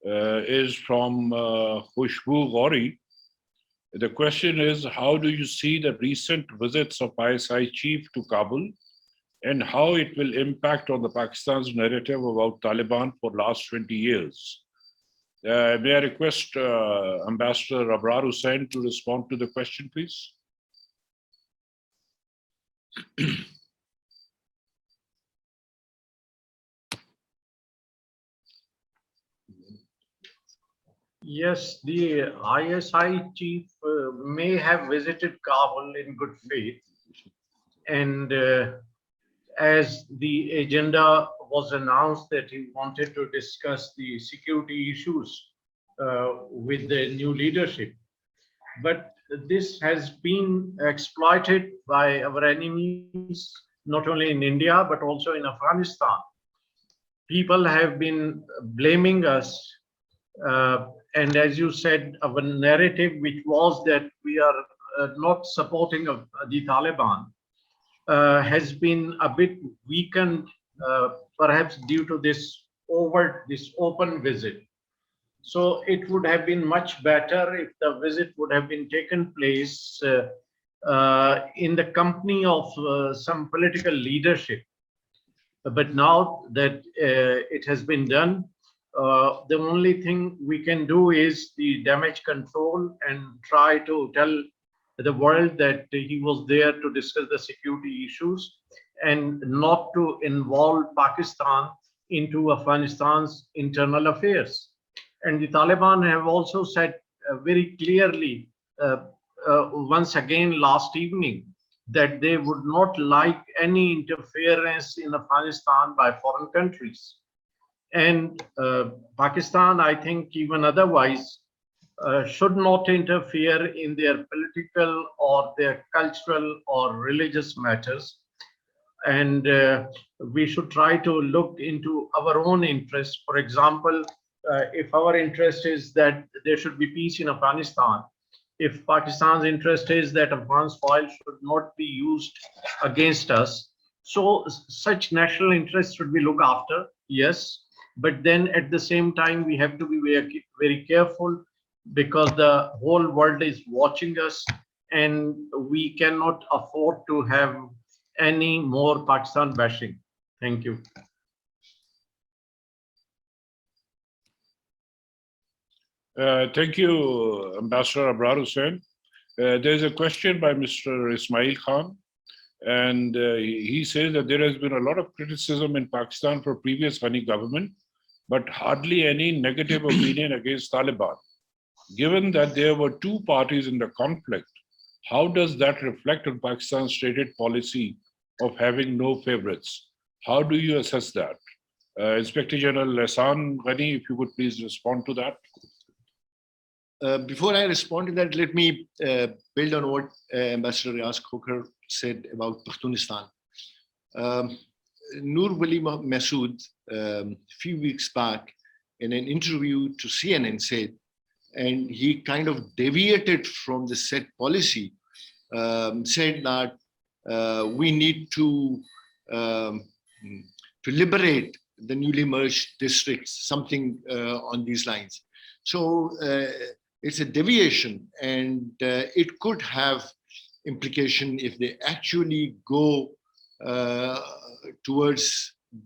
is from Khushbu Gauri. The question is, how do you see the recent visits of ISI chief to Kabul and how it will impact on the Pakistan's narrative about Taliban for last 20 years? May I request Ambassador Abrar Hussain to respond to the question, please? Yes, the ISI chief may have visited Kabul in good faith. And as the agenda was announced that he wanted to discuss the security issues with the new leadership. But this has been exploited by our enemies, not only in India, but also in Afghanistan. People have been blaming us. And as you said, our narrative, which was that we are not supporting of the Taliban, has been a bit weakened, perhaps due to this open visit. So it would have been much better if the visit would have been taken place in the company of some political leadership. But now that it has been done, the only thing we can do is the damage control and try to tell the world that he was there to discuss the security issues and not to involve Pakistan into Afghanistan's internal affairs. And the Taliban have also said very clearly, once again last evening, that they would not like any interference in Afghanistan by foreign countries. And Pakistan, I think even otherwise, should not interfere in their political or their cultural or religious matters. And we should try to look into our own interests. For example, if our interest is that there should be peace in Afghanistan, if Pakistan's interest is that Afghan soil should not be used against us, so such national interests should be looked after, yes. But then at the same time, we have to be very, very careful, because the whole world is watching us and we cannot afford to have any more Pakistan bashing. Thank you. Thank you, Ambassador Abrar Hussain. There's a question by Mr. Ismail Khan, and he says that there has been a lot of criticism in Pakistan for previous Ghani government, but hardly any negative opinion against Taliban. Given that there were two parties in the conflict, how does that reflect on Pakistan's stated policy of having no favorites? How do you assess that? Inspector General Ehsan Ghani, if you could please respond to that. Before I respond to that, let me build on what Ambassador Riaz Khokhar said about Pakhtunistan. Noor Wali Masood, a few weeks back, in an interview to CNN said, and he kind of deviated from the set policy, said that we need to liberate the newly merged districts, something on these lines. So it's a deviation, and it could have implication if they actually go towards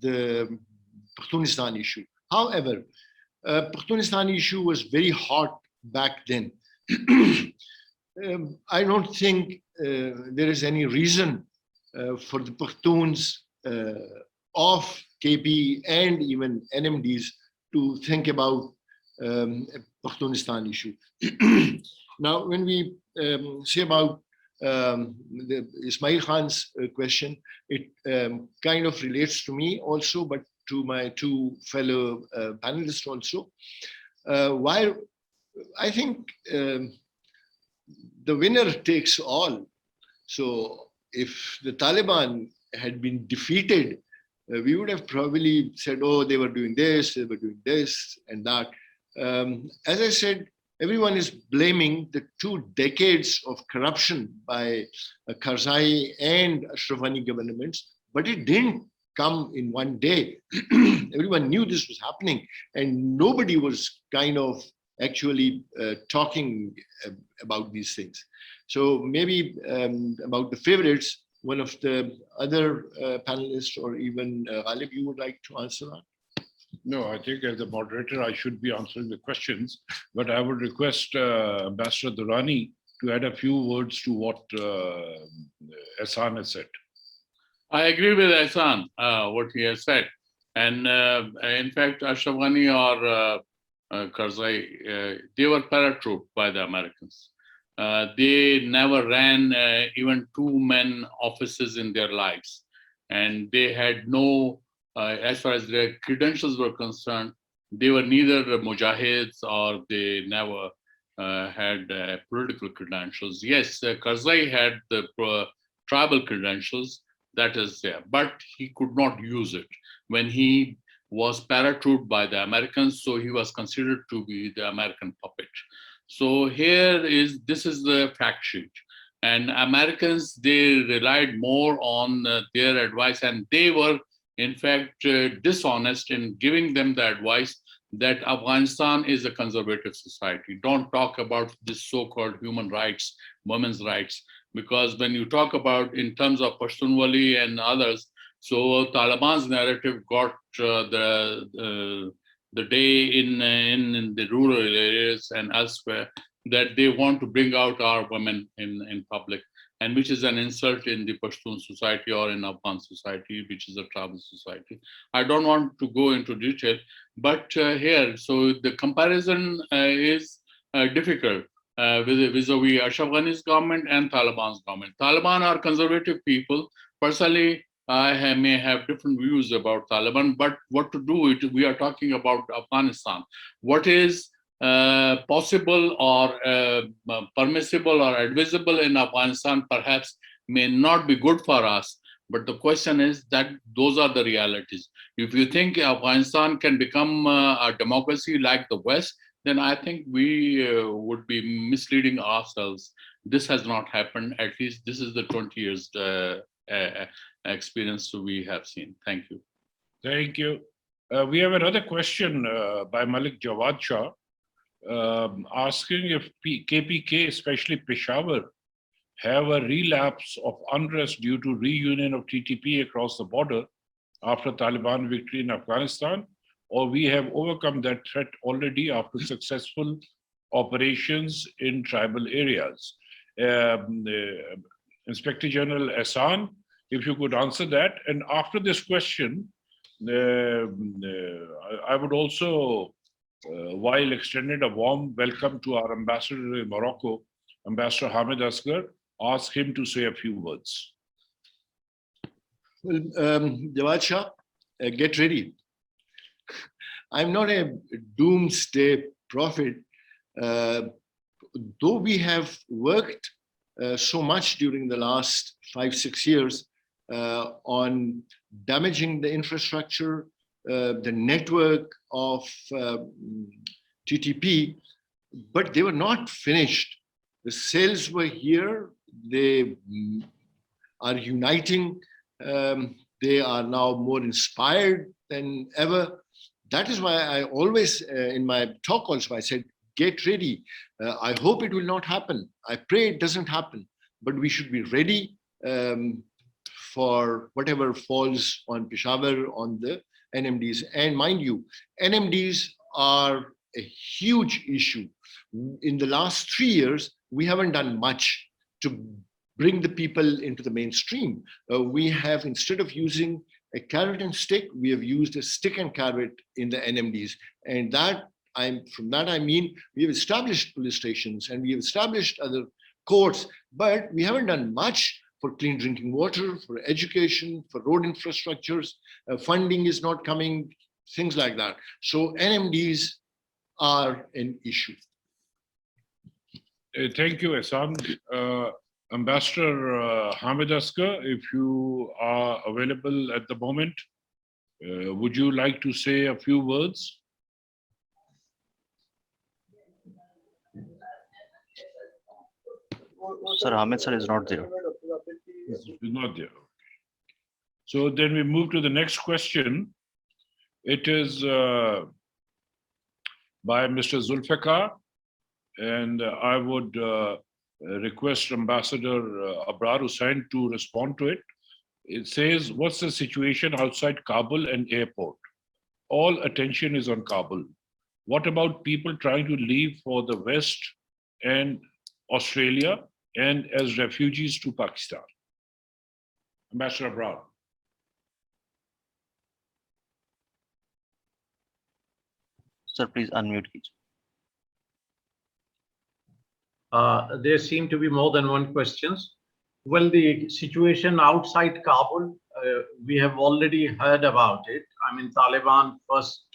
the Pakhtunistan issue. However, Pakhtunistan issue was very hot back then. I don't think there is any reason for the Pakhtuns of KP and even NMDs to think about Pakhtunistan issue. Now, when we say about Ismail Khan's question, it kind of relates to me also, but to my two fellow panelists also. While I think the winner takes all. So if the Taliban had been defeated, we would have probably said, oh, they were doing this and that. As I said, everyone is blaming the 2 decades of corruption by Karzai and Ashraf Ghani governments, but it didn't come in one day. Everyone knew this was happening, and nobody was kind of actually talking about these things. So maybe about the favorites, one of the other panelists or even Ghalib, you would like to answer that? No, I think as the moderator, I should be answering the questions, but I would request Ambassador Durrani to add a few words to what Ehsan has said. I agree with Ehsan, what he has said. And in fact, Ashraf Ghani or Karzai, they were paratrooped by the Americans. They never ran even 2-man offices in their lives. And they had no, as far as their credentials were concerned, they were neither mujahids or they never had political credentials. Yes, Karzai had the tribal credentials, that is there, but he could not use it when he was paratrooped by the Americans, so he was considered to be the American puppet. So this is the fact sheet. And Americans, they relied more on their advice, and they were in fact dishonest in giving them the advice that Afghanistan is a conservative society. Don't talk about this so-called human rights, women's rights, because when you talk about in terms of Pashtunwali and others, so Taliban's narrative got the day in the rural areas and elsewhere that they want to bring out our women in public, and which is an insult in the Pashtun society or in Afghan society, which is a tribal society. I don't want to go into detail, but here, so the comparison is difficult vis-a-vis Ashraf Ghani's government and Taliban's government. Taliban are conservative people. Personally, I may have different views about Taliban, but what to do? We are talking about Afghanistan. What is possible or permissible or advisable in Afghanistan perhaps may not be good for us. But the question is that those are the realities. If you think Afghanistan can become a democracy like the West, then I think we would be misleading ourselves. This has not happened. At least this is the 20 years experience we have seen. Thank you. Thank you. We have another question by Malik Jawad Shah, asking if KPK, especially Peshawar, have a relapse of unrest due to reunion of TTP across the border after Taliban victory in Afghanistan, or we have overcome that threat already after successful operations in tribal areas. Inspector General Ehsan, if you could answer that. And after this question, I would also, while extended a warm welcome to our ambassador in Morocco, Ambassador Hamid Asghar, ask him to say a few words. Well, Jawad Shah, get ready. I'm not a doomsday prophet, though we have worked so much during the last 5-6 years on damaging the infrastructure, the network of TTP, but they were not finished. The cells were here. They are uniting. They are now more inspired than ever. That is why I always, in my talk also, I said, get ready. I hope it will not happen. I pray it doesn't happen, but we should be ready for whatever falls on Peshawar, on the NMDs. And mind you, NMDs are a huge issue. In the last 3 years, we haven't done much to bring the people into the mainstream. We have, instead of using a carrot and stick, we have used a stick and carrot in the NMDs. And from that I mean, we have established police stations and we have established other courts, but we haven't done much for clean drinking water, for education, for road infrastructures. Funding is not coming, things like that. So NMDs are an issue. Thank you, Ehsan. Ambassador Hamid Asghar, if you are available at the moment, would you like to say a few words? Sir, Hamid sir is not there. He's not there. So then we move to the next question. It is by Mr. Zulfikar, and I would request Ambassador Abrar Hussain to respond to it. It says, what's the situation outside Kabul and airport? All attention is on Kabul. What about people trying to leave for the West and Australia and as refugees to Pakistan? Ambassador Abrar. Sir, please unmute each. There seem to be more than one questions. Well, the situation outside Kabul, we have already heard about it. I mean, Taliban first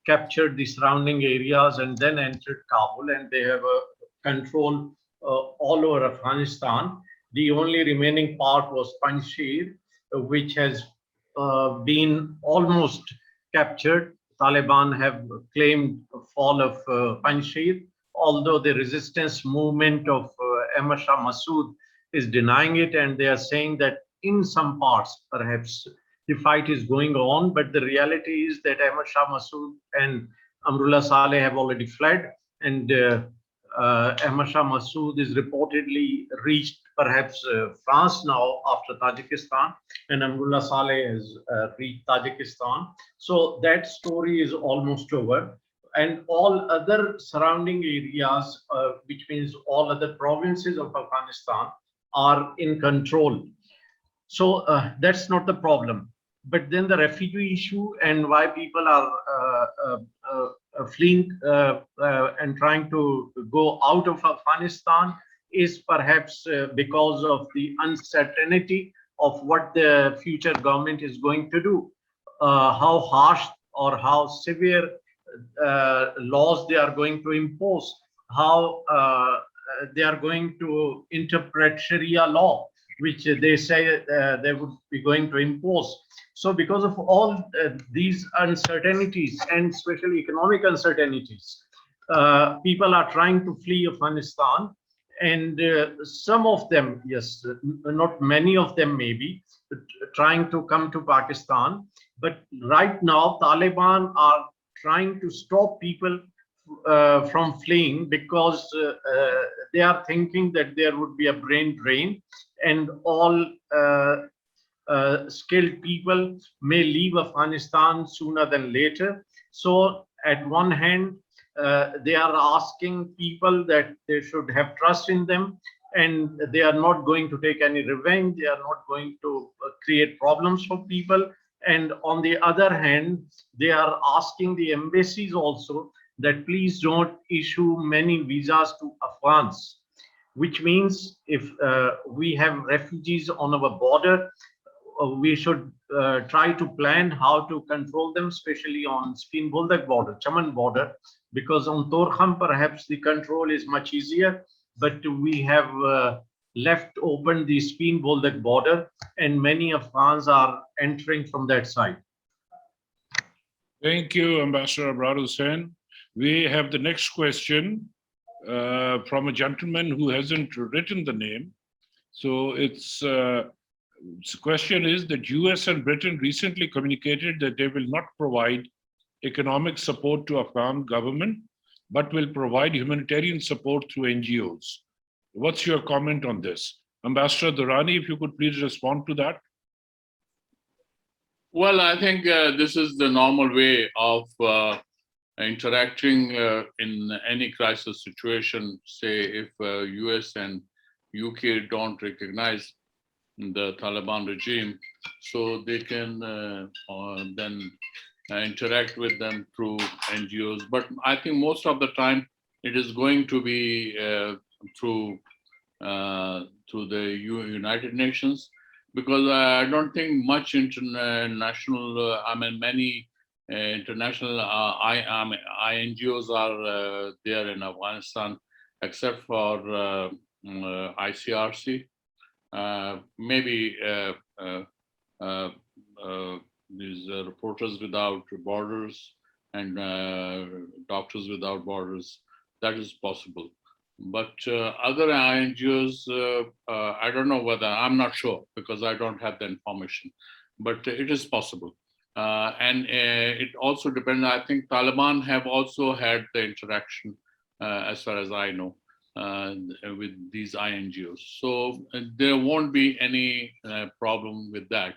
captured the surrounding areas and then entered Kabul, and they have a control all over Afghanistan. The only remaining part was Panjshir, which has been almost captured. Taliban have claimed fall of Panjshir, although the resistance movement of Ahmad Shah Massoud is denying it, and they are saying that in some parts, perhaps the fight is going on, but the reality is that Ahmad Shah Massoud and Amrullah Saleh have already fled, and Ahmad Shah Massoud is reportedly reached perhaps France now after Tajikistan, and Amrullah Saleh has reached Tajikistan. So that story is almost over. And all other surrounding areas, which means all other provinces of Afghanistan, are in control. So that's not the problem. But then the refugee issue and why people are fleeing and trying to go out of Afghanistan is perhaps because of the uncertainty of what the future government is going to do, how harsh or how severe laws they are going to impose, how they are going to interpret Sharia law, which they say they would be going to impose. So because of all these uncertainties, and especially economic uncertainties, people are trying to flee Afghanistan. And some of them, yes, not many of them maybe, trying to come to Pakistan. But right now, Taliban are trying to stop people from fleeing because they are thinking that there would be a brain drain and all skilled people may leave Afghanistan sooner than later. So at one hand, they are asking people that they should have trust in them, and they are not going to take any revenge. They are not going to create problems for people. And on the other hand, they are asking the embassies also that please don't issue many visas to Afghans, which means if we have refugees on our border, we should try to plan how to control them, especially on Spin Boldak border, Chaman border, because on Torkham perhaps the control is much easier, but we have left open the Spin Boldak border and many Afghans are entering from that side. Thank you, Ambassador Abrar Hussain. We have the next question from a gentleman who hasn't written the name. So the question is that US and Britain recently communicated that they will not provide economic support to Afghan government, but will provide humanitarian support through NGOs. What's your comment on this? Ambassador Durrani, if you could please respond to that. Well, I think this is the normal way of interacting in any crisis situation. Say if US and UK don't recognize the Taliban regime, so they can then interact with them through NGOs. But I think most of the time it is going to be through the United Nations, because I don't think much international, many international INGOs are there in Afghanistan, except for ICRC, maybe these Reporters Without Borders and Doctors Without Borders. That is possible. But other NGOs, I don't know whether, I'm not sure because I don't have the information, but it is possible. And it also depends, I think Taliban have also had the interaction, as far as I know, with these INGOs. So there won't be any problem with that,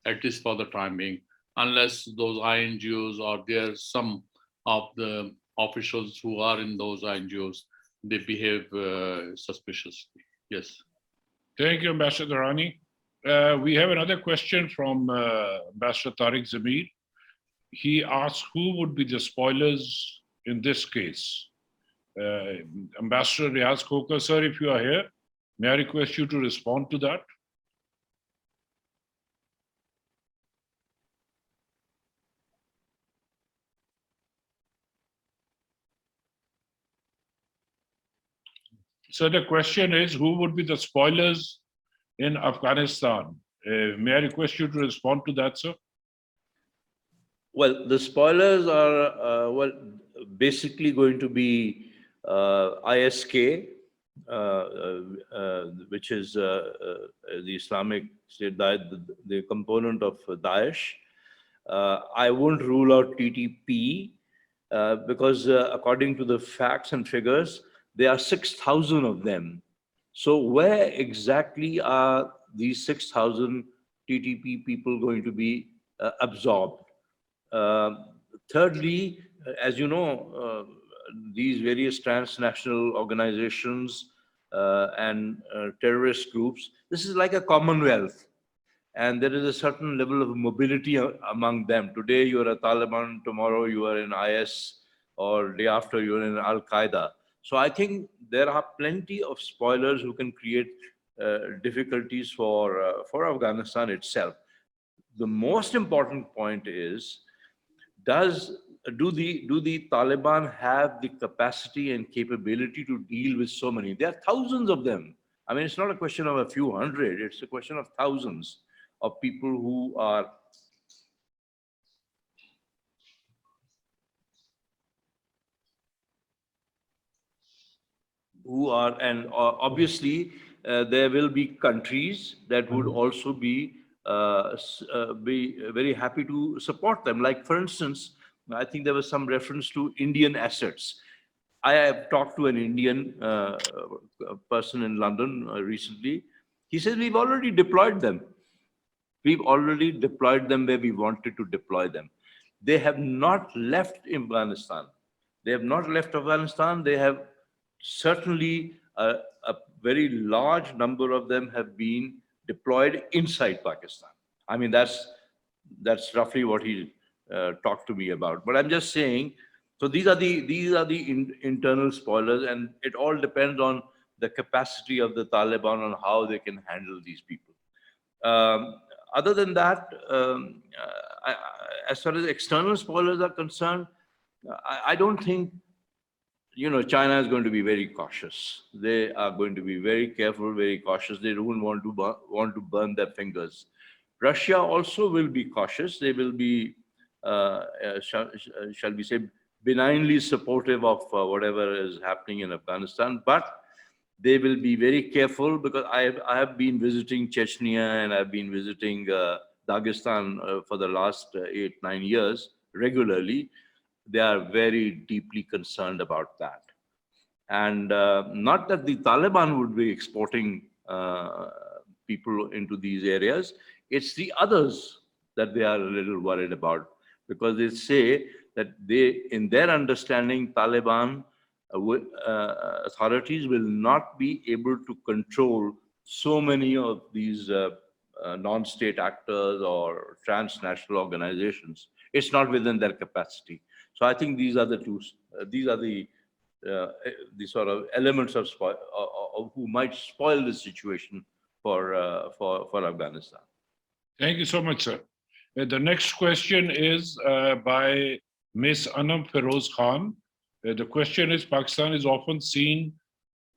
at least for the time being, unless those INGOs or there are some of the officials who are in those INGOs, they behave suspiciously. Yes. Thank you, Ambassador Durrani. We have another question from Ambassador Tariq Zamir. He asks, who would be the spoilers in this case? Ambassador Riaz Khokhar, sir, if you are here, may I request you to respond to that? So the question is, who would be the spoilers in Afghanistan? May I request you to respond to that, sir? Well, the spoilers are, basically going to be ISK, which is the Islamic State, the component of Daesh. I won't rule out TTP because according to the facts and figures, there are 6,000 of them. So where exactly are these 6,000 TTP people going to be absorbed? Thirdly, as you know, these various transnational organizations and terrorist groups, this is like a commonwealth. And there is a certain level of mobility among them. Today you are a Taliban, tomorrow you are in IS, or day after you are in Al-Qaeda. So I think there are plenty of spoilers who can create difficulties for Afghanistan itself. The most important point is, do the Taliban have the capacity and capability to deal with so many? There are thousands of them. I mean, it's not a question of a few hundred, it's a question of thousands of people who are and obviously there will be countries that would also be very happy to support them. Like, for instance, I think there was some reference to Indian assets. I have talked to an Indian person in London recently. He says, we've already deployed them. We've already deployed them where we wanted to deploy them. They have not left Afghanistan. They have not left Afghanistan. They have certainly a very large number of them have been deployed inside Pakistan. I mean, that's roughly what he talked to me about. But I'm just saying, so these are the internal spoilers, and it all depends on the capacity of the Taliban on how they can handle these people. Other than that, as far as external spoilers are concerned, I don't think, China is going to be very cautious. They are going to be very careful, very cautious. They don't want to burn their fingers. Russia also will be cautious. They will be shall we say, benignly supportive of whatever is happening in Afghanistan, but they will be very careful because I have been visiting Chechnya and I've been visiting Dagestan for the last 8-9 years regularly. They are very deeply concerned about that. And not that the Taliban would be exporting people into these areas, it's the others that they are a little worried about, because they say that they, in their understanding, Taliban authorities will not be able to control so many of these non-state actors or transnational organizations. It's not within their capacity. So I think these are the two. These are the sort of elements of who might spoil the situation for Afghanistan. Thank you so much, sir. The next question is by Ms. Anam Feroz Khan. The question is, Pakistan is often seen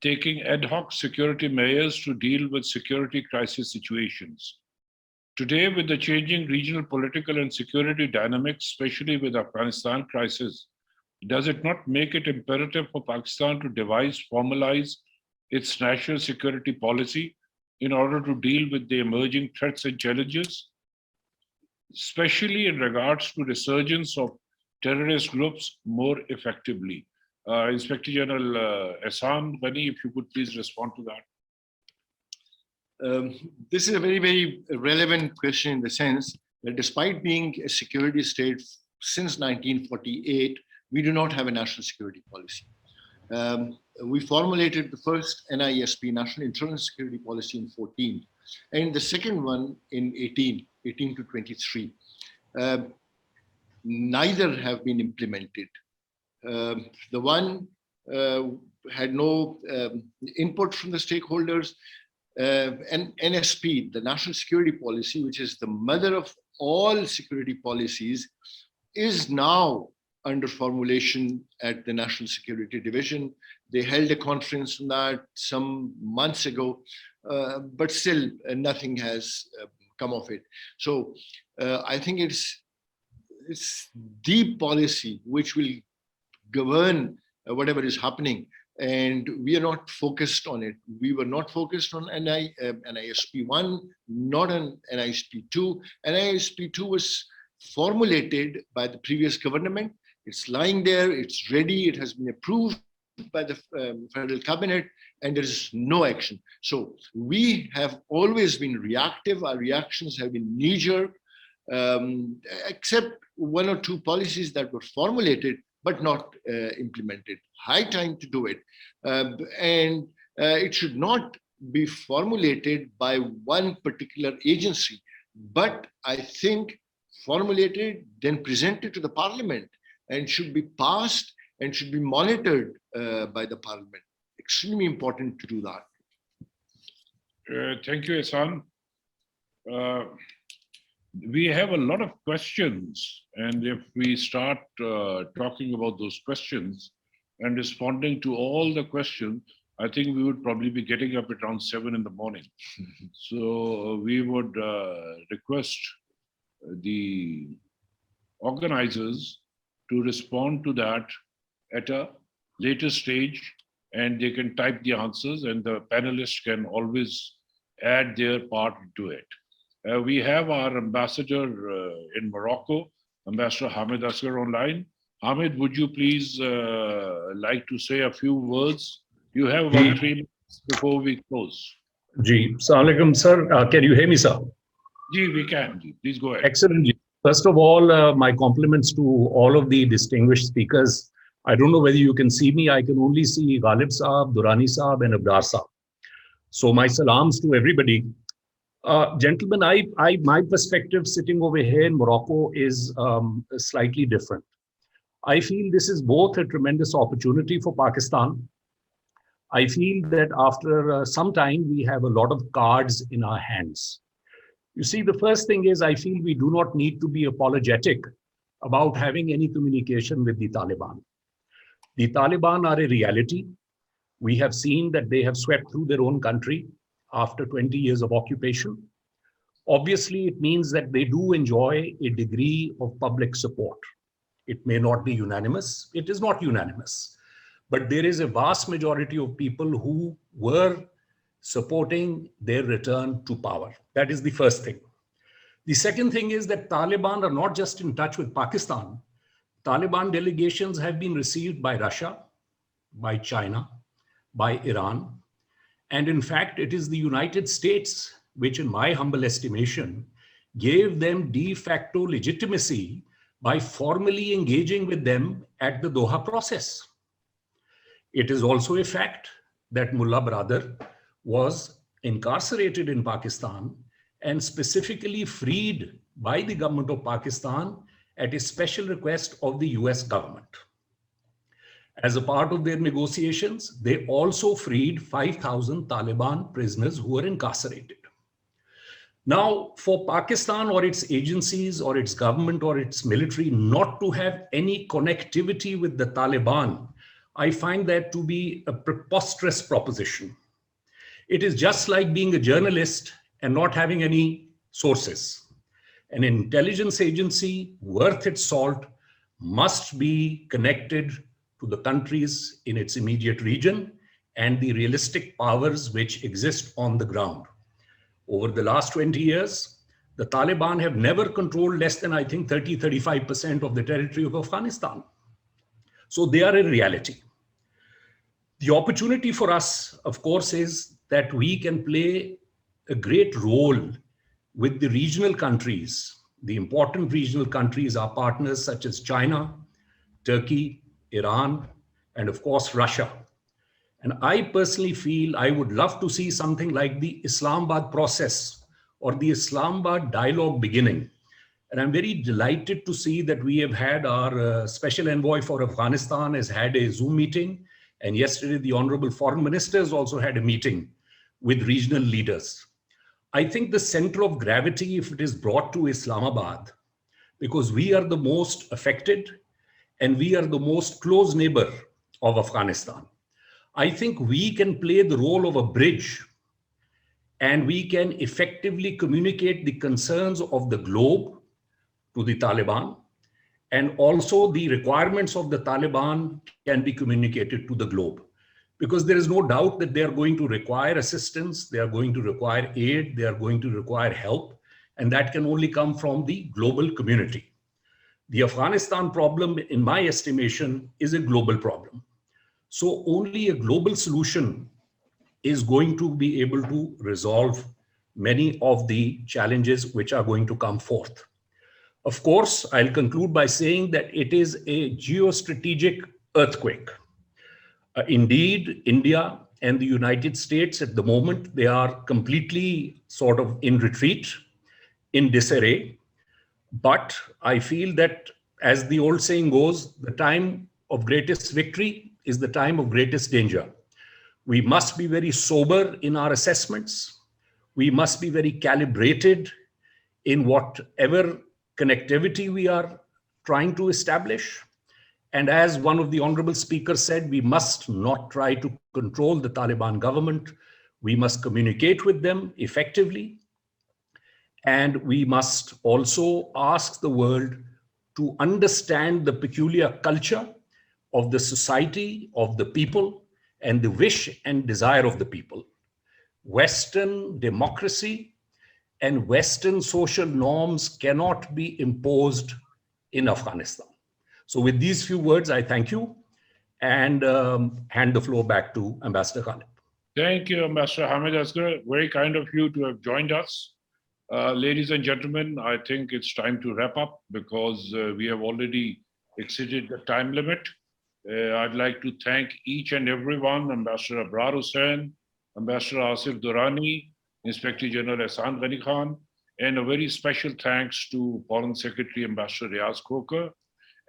taking ad hoc security measures to deal with security crisis situations. Today, with the changing regional political and security dynamics, especially with Afghanistan crisis, does it not make it imperative for Pakistan to formalize its national security policy in order to deal with the emerging threats and challenges, especially in regards to resurgence of terrorist groups more effectively? Inspector General Ehsan Ghani, if you could please respond to that. This is a very, very relevant question in the sense that despite being a security state since 1948, we do not have a national security policy. We formulated the first NISP, National Internal Security Policy, in 14, and the second one in 18 to 23. Neither have been implemented. The one had no input from the stakeholders, and NSP, the National Security Policy, which is the mother of all security policies, is now under formulation at the National Security Division. They held a conference on that some months ago, but still nothing has come of it. So I think it's the policy which will govern whatever is happening, and we are not focused on it. We were not focused on NISP 1, not on NISP 2. NISP 2 was formulated by the previous government. It's lying there, it's ready, it has been approved by the federal cabinet, and there is no action. So we have always been reactive. Our reactions have been knee-jerk, except one or two policies that were formulated but not implemented. High time to do it. And it should not be formulated by one particular agency, but I think formulated, then presented to the parliament, and should be passed and should be monitored by the parliament. Extremely important to do that. Thank you, Ehsan. We have a lot of questions, and if we start talking about those questions and responding to all the questions, I think we would probably be getting up at around 7 in the morning. So we would request the organizers to respond to that at a later stage, and they can type the answers, and the panelists can always add their part to it. We have our ambassador in Morocco, Ambassador Hamid Asghar, online. Hamid, would you please like to say a few words? You have about 3 minutes before we close. Ji, Assalamu alaikum, sir. Can you hear me, sir? Ji, we can. Ji. Please go ahead. Excellent. Ji. First of all, my compliments to all of the distinguished speakers. I don't know whether you can see me. I can only see Ghalib Saab, Durrani Saab, and Abdar Saab. So my salams to everybody. Gentlemen, my perspective sitting over here in Morocco is slightly different. I feel this is both a tremendous opportunity for Pakistan. I feel that after some time, we have a lot of cards in our hands. You see, the first thing is I feel we do not need to be apologetic about having any communication with the Taliban. The Taliban are a reality. We have seen that they have swept through their own country after 20 years of occupation. Obviously, it means that they do enjoy a degree of public support. It may not be unanimous. It is not unanimous. But there is a vast majority of people who were supporting their return to power. That is the first thing. The second thing is that Taliban are not just in touch with Pakistan. Taliban delegations have been received by Russia, by China, by Iran. And in fact, it is the United States which, in my humble estimation, gave them de facto legitimacy by formally engaging with them at the Doha process. It is also a fact that Mullah Brother was incarcerated in Pakistan and specifically freed by the government of Pakistan at a special request of the US government. As a part of their negotiations, they also freed 5,000 Taliban prisoners who were incarcerated. Now, for Pakistan or its agencies or its government or its military not to have any connectivity with the Taliban, I find that to be a preposterous proposition. It is just like being a journalist and not having any sources. An intelligence agency worth its salt must be connected to the countries in its immediate region and the realistic powers which exist on the ground. Over the last 20 years, the Taliban have never controlled less than, I think, 35% of the territory of Afghanistan. So they are a reality. The opportunity for us, of course, is that we can play a great role with the regional countries. The important regional countries are partners such as China, Turkey, Iran, and of course, Russia. And I personally feel I would love to see something like the Islamabad process or the Islamabad dialogue beginning. And I'm very delighted to see that we have had our special envoy for Afghanistan has had a Zoom meeting. And yesterday, the Honorable Foreign Ministers also had a meeting with regional leaders. I think the center of gravity, if it is brought to Islamabad, because we are the most affected and we are the most close neighbor of Afghanistan. I think we can play the role of a bridge and we can effectively communicate the concerns of the globe to the Taliban, and also the requirements of the Taliban can be communicated to the globe. Because there is no doubt that they are going to require assistance, they are going to require aid, they are going to require help, and that can only come from the global community. The Afghanistan problem, in my estimation, is a global problem. So only a global solution is going to be able to resolve many of the challenges which are going to come forth. Of course, I'll conclude by saying that it is a geostrategic earthquake. Indeed, India and the United States at the moment, they are completely sort of in retreat, in disarray. But I feel that, as the old saying goes, the time of greatest victory is the time of greatest danger. We must be very sober in our assessments. We must be very calibrated in whatever connectivity we are trying to establish. And as one of the honorable speakers said, we must not try to control the Taliban government. We must communicate with them effectively. And we must also ask the world to understand the peculiar culture of the society, of the people, and the wish and desire of the people. Western democracy and Western social norms cannot be imposed in Afghanistan. So with these few words, I thank you and hand the floor back to Ambassador Khalid. Thank you, Ambassador Hamid Asghar. Very kind of you to have joined us. Ladies and gentlemen, I think it's time to wrap up because we have already exceeded the time limit. I'd like to thank each and everyone, Ambassador Abrar Hussain, Ambassador Asif Durrani, Inspector General Ehsan Ghani Khan, and a very special thanks to Foreign Secretary Ambassador Riaz Khokhar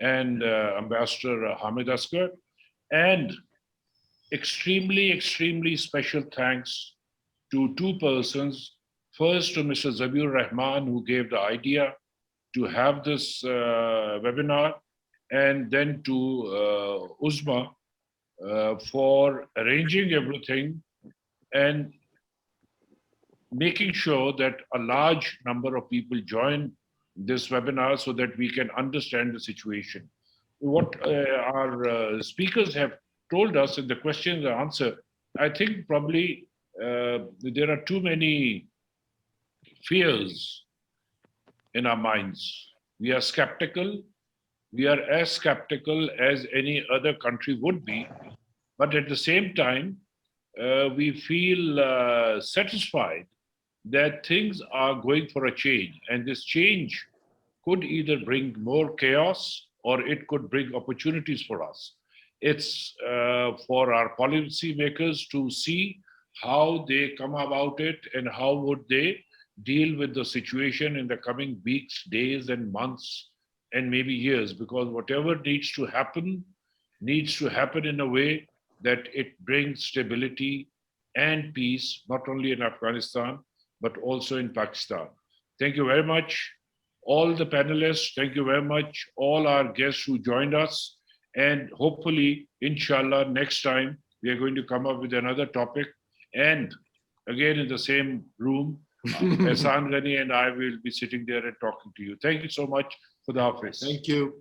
and Ambassador Hamid Asghar, and extremely, extremely special thanks to two persons. First, to Mr. Zabir Rahman, who gave the idea to have this webinar, and then to Uzma for arranging everything. And making sure that a large number of people join this webinar so that we can understand the situation. What our speakers have told us in the question and answer, I think probably there are too many fears in our minds. We are skeptical. We are as skeptical as any other country would be. But at the same time, we feel satisfied that things are going for a change. And this change could either bring more chaos or it could bring opportunities for us. It's for our policymakers to see how they come about it and how would they deal with the situation in the coming weeks, days, and months, and maybe years, because whatever needs to happen in a way that it brings stability and peace, not only in Afghanistan, but also in Pakistan. Thank you very much, all the panelists. Thank you very much, all our guests who joined us. And hopefully, inshallah, next time we are going to come up with another topic. And again, in the same room, Ehsan Ghani and I will be sitting there and talking to you. Thank you so much for the office. Thank you.